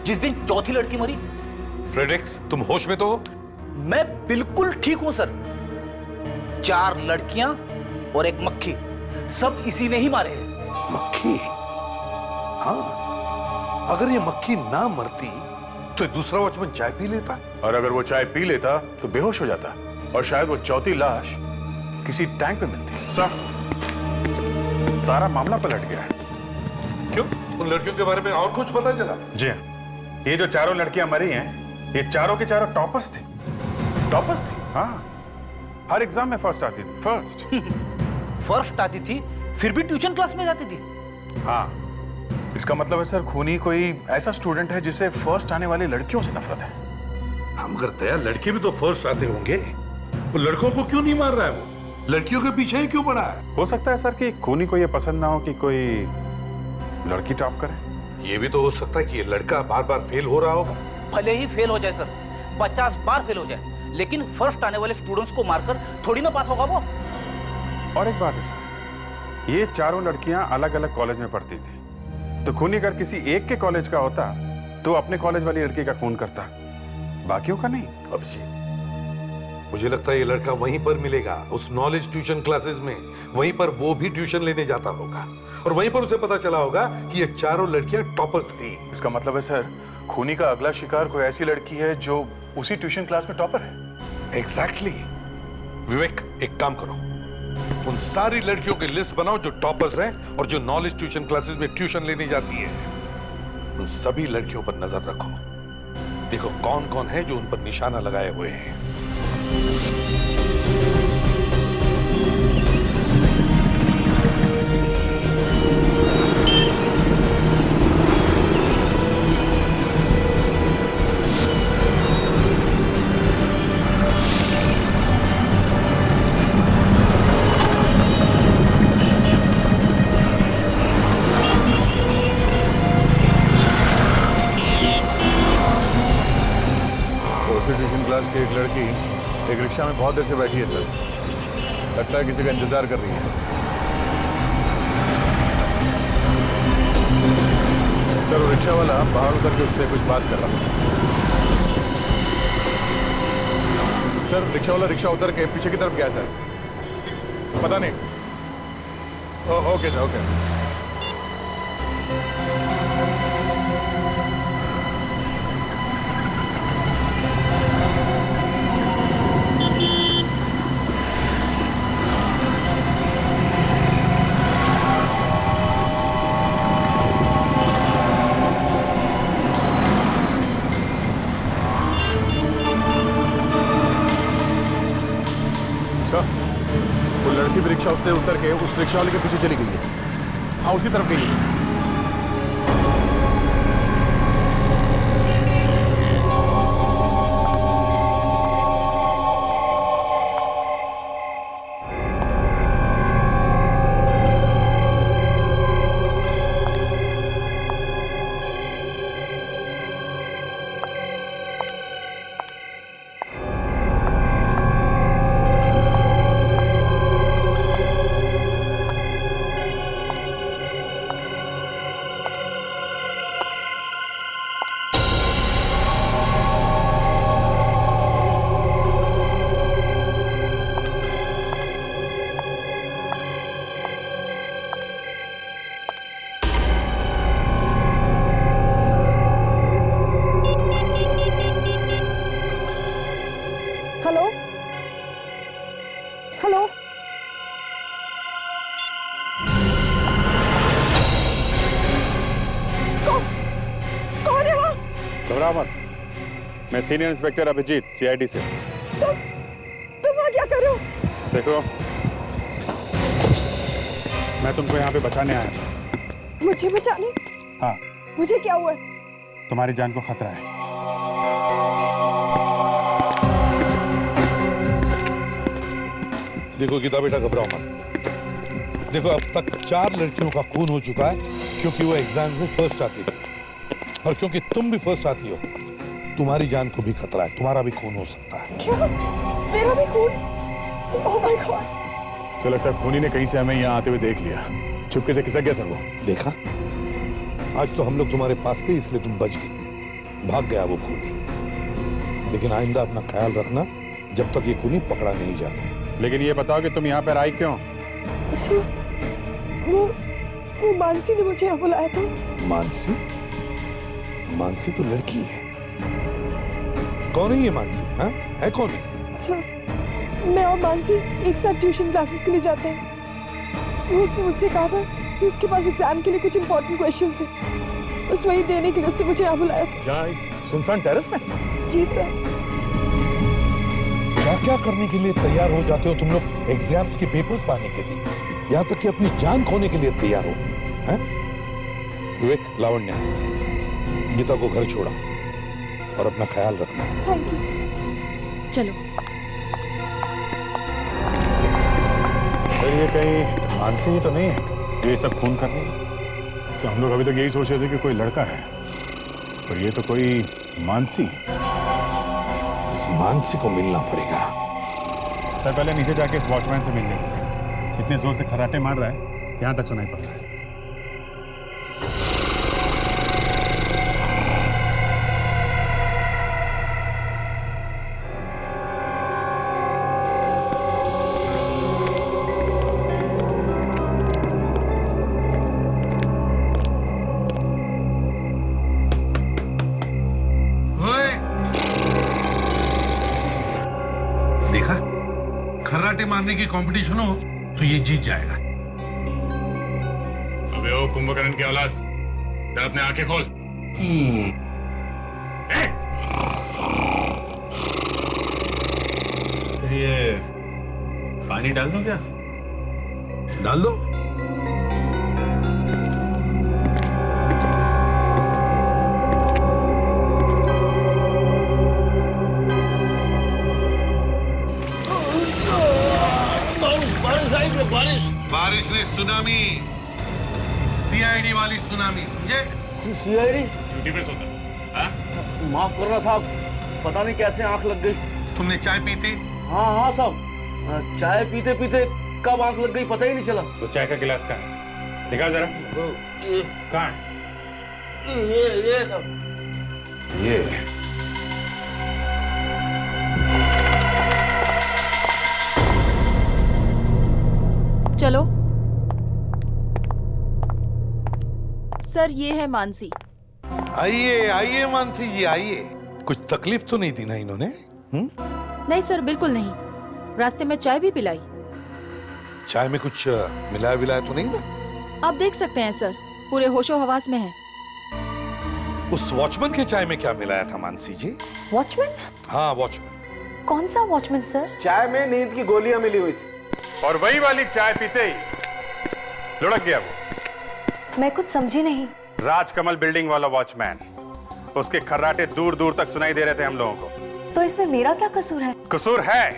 जिस दिन चौथी लड़की मरी। फ्रेडेरिक्स, तुम होश में तो हो? मैं बिल्कुल ठीक हूं सर। 4 लड़कियां और एक मक्खी, सब इसी ने ही मारे हैं। मक्खी? हाँ, अगर ये मक्खी ना मरती तो दूसरा वॉचमैन चाय पी लेता, और अगर वो चाय पी लेता तो बेहोश हो जाता और शायद वो चौथी लाश किसी टैंक में मिलती। सारा मामला पलट गया है। क्यों? उन लड़कियों के बारे में और कुछ पता चला? जी हाँ, ये जो 4 लड़कियां मरी हैं, ये चारों के चारों टॉपर्स थी। टॉपर्स थी? हाँ, हर एग्जाम में फर्स्ट आती थी। फर्स्ट आती थी, फिर भी ट्यूशन क्लास में जाती थी। हाँ, इसका मतलब है सर खूनी कोई ऐसा स्टूडेंट है जिसे फर्स्ट आने वाली लड़कियों से नफरत है। हम मगर दया, लड़के भी तो फर्स्ट आते होंगे, वो लड़कों को क्यों नहीं मार रहा है? वो लड़कियों के पीछे ही क्यों पड़ा है? हो सकता है सर कि खूनी को ये पसंद ना हो कि कोई लड़की टॉप करे। ये भी तो हो सकता है कि ये लड़का बार बार फेल हो रहा होगा। भले ही फेल हो जाए सर, 50 बार फेल हो जाए, लेकिन फर्स्ट आने वाले स्टूडेंट्स को मारकर थोड़ी ना पास होगा वो। और एक बात है सर, ये चारों लड़कियां अलग अलग कॉलेज में पढ़ती थी, तो खूनी अगर किसी एक के कॉलेज का होता तो अपने कॉलेज वाली लड़की का खून करता, बाकियों का नहीं। अभिजीत, मुझे लगता है ये लड़का वहीं पर मिलेगा, उस नॉलेज ट्यूशन क्लासेस में। वहीं पर वो भी ट्यूशन लेने जाता होगा और वहीं पर उसे पता चला होगा कि ये चारों लड़कियां टॉपर्स थी। इसका मतलब है सर खूनी का अगला शिकार कोई ऐसी लड़की है जो उसी ट्यूशन क्लास में टॉपर है। एग्जैक्टली। विवेक, एक काम करो, उन सारी लड़कियों की लिस्ट बनाओ जो टॉपर्स हैं और जो नॉलेज ट्यूशन क्लासेस में ट्यूशन लेने जाती है। उन सभी लड़कियों पर नजर रखो, देखो कौन कौन है जो उन पर निशाना लगाए हुए हैं। ट्यूशन क्लास की एक लड़की एक रिक्शा में बहुत देर से बैठी है सर, लगता है किसी का इंतजार कर रही है। सर वो रिक्शा वाला बाहर उतर के उससे कुछ बात कर रहा था। सर रिक्शा वाला रिक्शा उतर के पीछे की तरफ गया सर, पता नहीं। Okay sir, okay. वो लड़की भी रिक्शा से उतर के उस रिक्शा वाले के पीछे चली गई है। हाँ, उसकी तरफ गई है। घबराओ मत, मैं सीनियर इंस्पेक्टर अभिजीत सीआईडी से। तुम वहाँ क्या कर रहे हो? देखो, मैं तुमको यहाँ पे बचाने आया था। मुझे बचाने? हाँ। मुझे क्या हुआ? तुम्हारी जान को खतरा है। देखो गीता बेटा, घबराओ मत। देखो, अब तक 4 लड़कियों का खून हो चुका है क्योंकि वो एग्जाम में फर्स्ट आती थी, और क्योंकि तुम भी फर्स्ट आती हो, तुम्हारी जान को भी खतरा है, तुम्हारा भी खून हो सकता है। क्या? मेरा भी खून? Oh my God! मुझे लगता है खूनी ने कहीं से हमें यहाँ आते हुए देख लिया, चुपके से खिसक गया सर वो। देखा, आज तो हम लोग तुम्हारे पास थे इसलिए तुम बच गई, भाग गया वो खूनी। लेकिन आइंदा अपना ख्याल रखना जब तक ये खूनी पकड़ा नहीं जाता। लेकिन ये बताओ कि तुम यहाँ पर आई क्यों? वो मानसी ने मुझे यहाँ बुलाया था। मानसी? मानसी तो लड़की है। कौन है ये मानसी? हाँ? है कौन है? सर, मैं और मानसी एक साथ ट्यूशन क्लासेस के लिए जाते हैं। उसने मुझसे कहा था कि उसके पास एग्जाम के लिए कुछ इंपॉर्टेंट क्वेश्चंस हैं, बस वही देने के लिए उसने मुझे यहाँ बुलाया था। क्या इस सुनसान टेरेस में? जी सर। क्या क्या करने के लिए तैयार हो जाते हो तुम लोग एग्जाम्स के पेपर्स पाने के लिए, यहाँ तक कि अपनी जान खोने के लिए तैयार हो, हैं? विवेक, लावण्या, गीता को घर छोड़ा और अपना ख्याल रखना। Thank you sir. चलो। सर, ये कहीं मानसी तो नहीं है जो ये सब खून कर रही है? तो हम लोग अभी तक यही सोच रहे थे कि कोई लड़का है, और ये तो कोई मानसी। इस मानसी को मिलना पड़ेगा। सर, पहले नीचे जाके इस वॉचमैन से मिल लेते हैं। इतने जोर से खर्राटे मार रहा है, यहाँ तक सुनाई पड़ रहा है। देखा, खर्राटे मारने की कंपटीशन हो तो ये जीत जाएगा। अबे ओ कुंभकर्ण की औलाद, जरा अपने आंखें खोल। ये पानी डाल दो क्या? डाल दो। बारिश ने सुनामी, सीआईडी वाली सुनामी, समझे? सीआईडी? ड्यूटी पे सोता है। माफ करना साहब, पता नहीं कैसे आंख लग गई। तुमने चाय पी थी? हाँ हाँ साहब, चाय पीते पीते कब आंख लग गई पता ही नहीं चला। तो चाय का गिलास कहाँ है? दिखा जरा। कहाँ है? ये सब। ये चलो। सर, ये है मानसी। आइए आइए मानसी जी, आइए। कुछ तकलीफ तो नहीं दी ना इन्होंने? नहीं सर, बिल्कुल नहीं। रास्ते में चाय भी पिलाई। चाय में कुछ मिलाया विलाया तो नहीं ना? आप देख सकते हैं सर, पूरे होशो हवास में है। उस वॉचमैन के चाय में क्या मिलाया था मानसी जी? वॉचमैन? हाँ, वॉचमैन। कौन सा वॉचमैन सर? चाय में नींद की गोलियां मिली हुई थी, और वही वाली चाय पीते ही लुढ़क गया वो। मैं कुछ समझी नहीं। राजकमल बिल्डिंग वाला वॉचमैन, उसके खर्राटे दूर दूर तक सुनाई दे रहे थे हम लोगों को। तो इसमें मेरा क्या कसूर है? कसूर है।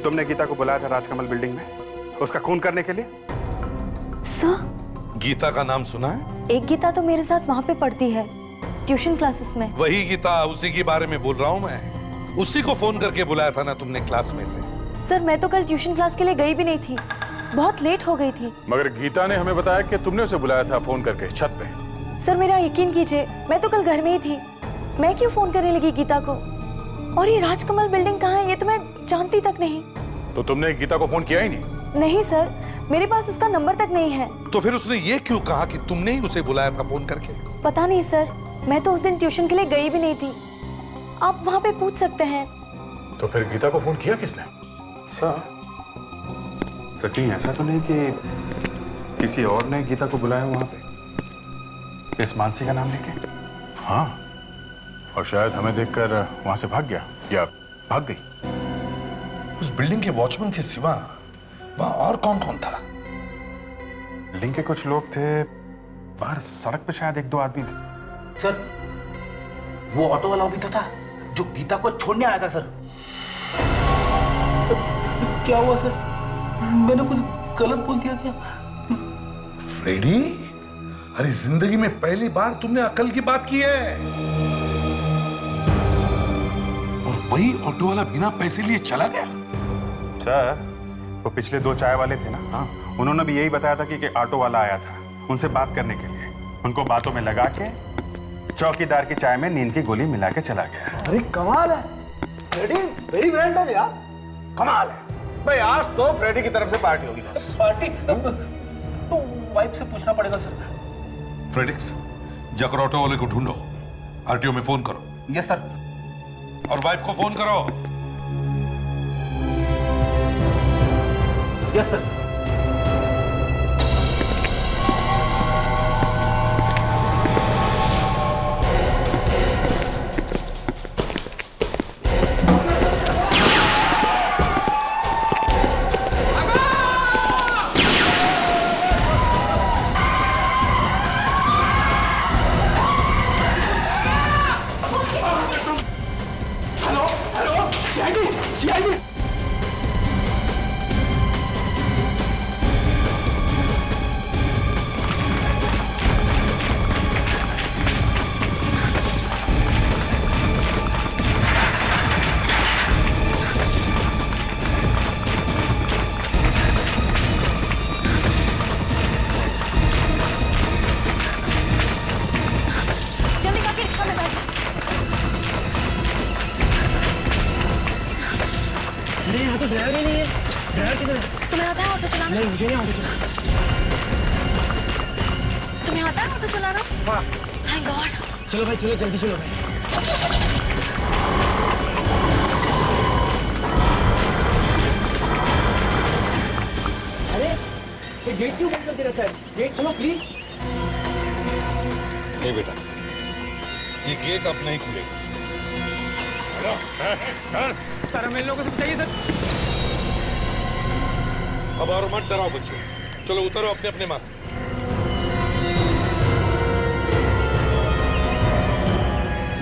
तुमने गीता को बुलाया था राजकमल बिल्डिंग में उसका खून करने के लिए। सर, गीता का नाम सुना है? एक गीता तो मेरे साथ वहाँ पे पढ़ती है, ट्यूशन क्लासेस में। वही गीता, उसी के बारे में बोल रहा हूँ मैं। उसी को फोन करके बुलाया था ना तुमने क्लास में से। सर, मैं तो कल ट्यूशन क्लास के लिए गई भी नहीं थी, बहुत लेट हो गई थी। मगर गीता ने हमें बताया कि तुमने उसे बुलाया था फोन करके छत पे। सर, मेरा यकीन कीजिए, मैं तो कल घर में ही थी। मैं क्यों फोन करने लगी गीता को? और ये राजकमल बिल्डिंग कहाँ है ये तो मैं जानती तक नहीं। तो तुमने गीता को फोन किया ही नहीं? नहीं सर, मेरे पास उसका नंबर तक नहीं है। तो फिर उसने ये क्यों कहा कि तुमने ही उसे बुलाया था फोन करके? पता नहीं सर, मैं तो उस दिन ट्यूशन के लिए गई भी नहीं थी। आप वहाँ पे पूछ सकते हैं। तो फिर गीता को फोन किया किसने? सचिन, ऐसा तो नहीं कि किसी और ने गीता को बुलाया वहां पे इस मानसी का नाम लेके? हाँ, और शायद हमें देखकर वहां से भाग गया या भाग गई। उस बिल्डिंग के वॉचमैन के सिवा वहां और कौन कौन था? बिल्डिंग के कुछ लोग थे, बाहर सड़क पे शायद 1-2 आदमी थे। सर, वो ऑटो वाला भी तो था जो गीता को छोड़ने आया था सर। क्या हुआ सर? मैंने कुछ गलत बोल दिया क्या? फ्रेडी, अरे जिंदगी में पहली बार तुमने अकल की बात की है। और वही ऑटो वाला बिना पैसे लिए चला गया। सर, वो पिछले 2 चाय वाले थे ना, हाँ, उन्होंने भी यही बताया था कि ऑटो वाला आया था उनसे बात करने के लिए। उनको बातों में लगा के चौकीदार की चाय में नींद की गोली मिला के चला गया। अरे कमाल है फ्रेडी, वेरी वेल डन यार, कमाल है भाई। आज तो फ्रेडी की तरफ से पार्टी होगी। पार्टी तो वाइफ से पूछना पड़ेगा सर। फ्रेडिक्स, जाकर ऑटो वाले को ढूंढो, आरटीओ में फोन करो। Yes sir. और वाइफ को फोन करो। Yes sir. तुम्हें आता है ऑटो चलाना? नहीं, मुझे नहीं ऑटो चलाना। तुम्हें आता है ऑटो चलाना? हाँ। Thank God. चलो भाई, चलो जल्दी चलो भाई। अरे ये गेट क्यों बंद करके रखा है? गेट खोलो प्लीज। नहीं बेटा, ये गेट अब नहीं खुलेगा। सर, हमें इन लोगों से बचाइए सर। अब और मत डराओ बच्चों, चलो उतरो अपने अपने माँ से।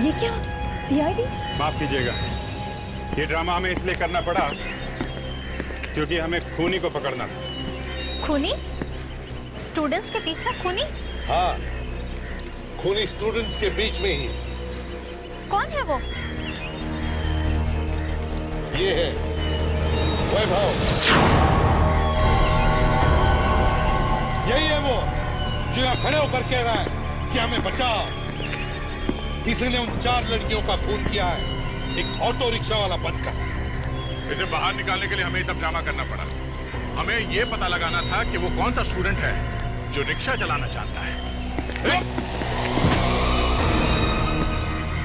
ये क्या? सीआईडी? माफ कीजिएगा, ये ड्रामा हमें इसलिए करना पड़ा क्योंकि हमें खूनी को पकड़ना था। खूनी? स्टूडेंट्स के बीच में खूनी? हाँ, खूनी स्टूडेंट्स के बीच में ही। कौन है वो? ये है वैभव। यही है वो जो यहां खड़े होकर कह रहा है कि हमें बचाओ। इसने उन 4 लड़कियों का खून किया है, एक ऑटो रिक्शा वाला बनकर। इसे बाहर निकालने के लिए हमें सब ड्रामा करना पड़ा। हमें ये पता लगाना था कि वो कौन सा स्टूडेंट है जो रिक्शा चलाना चाहता है।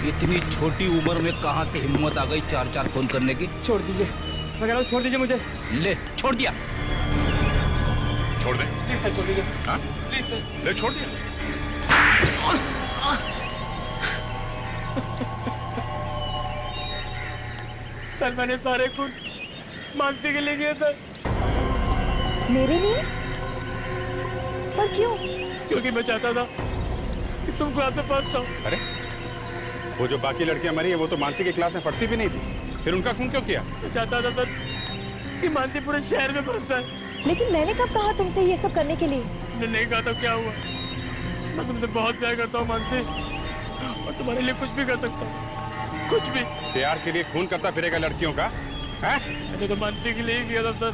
इतनी छोटी उम्र में कहां से हिम्मत आ गई 4-4 खून करने की? छोड़ दीजिए, मैं कह रहा हूं छोड़ दीजिए मुझे। ले, छोड़ दिया। छोड़ दे प्लीज सर, छोड़ दीजिए। हाँ? Please sir. ले, छोड़ दिया। सर, मैंने सारे खून मानसी के लिए किए सर। मेरे लिए? पर क्यों? क्योंकि मैं चाहता था कि तुम क्लास में पास जाओ। अरे, वो जो बाकी लड़कियां मरी है वो तो मानसी की क्लास में पढ़ती भी नहीं थी, फिर उनका खून क्यों किया? मैं चाहता था सर कि मानसी पूरे शहर में बस जाए। लेकिन मैंने कब कहा तुमसे ये सब करने के लिए? तुमने नहीं कहा तो क्या हुआ? मैं तुमसे बहुत प्यार करता हूँ मानसी, और तुम्हारे लिए कुछ भी कर सकता हूँ, कुछ भी। प्यार के लिए खून करता फिरेगा लड़कियों का? हैं? मैंने तो मानसी के लिए ही किया था सर।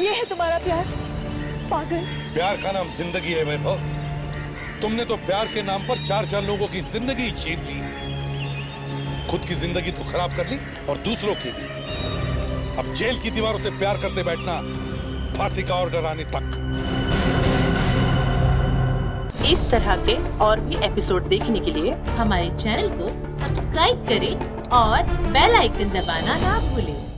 ये है तुम्हारा प्यार? पागल। प्यार का नाम जिंदगी है वैभव। तुमने तो प्यार के नाम पर 4-4 लोगों की जिंदगी छीन ली। खुद की जिंदगी तो खराब कर ली और दूसरों की भी। अब जेल की दीवारों से प्यार करते बैठना, फांसी का ऑर्डर आने तक। इस तरह के और भी एपिसोड देखने के लिए हमारे चैनल को सब्सक्राइब करें और बेल आइकन दबाना ना भूलें।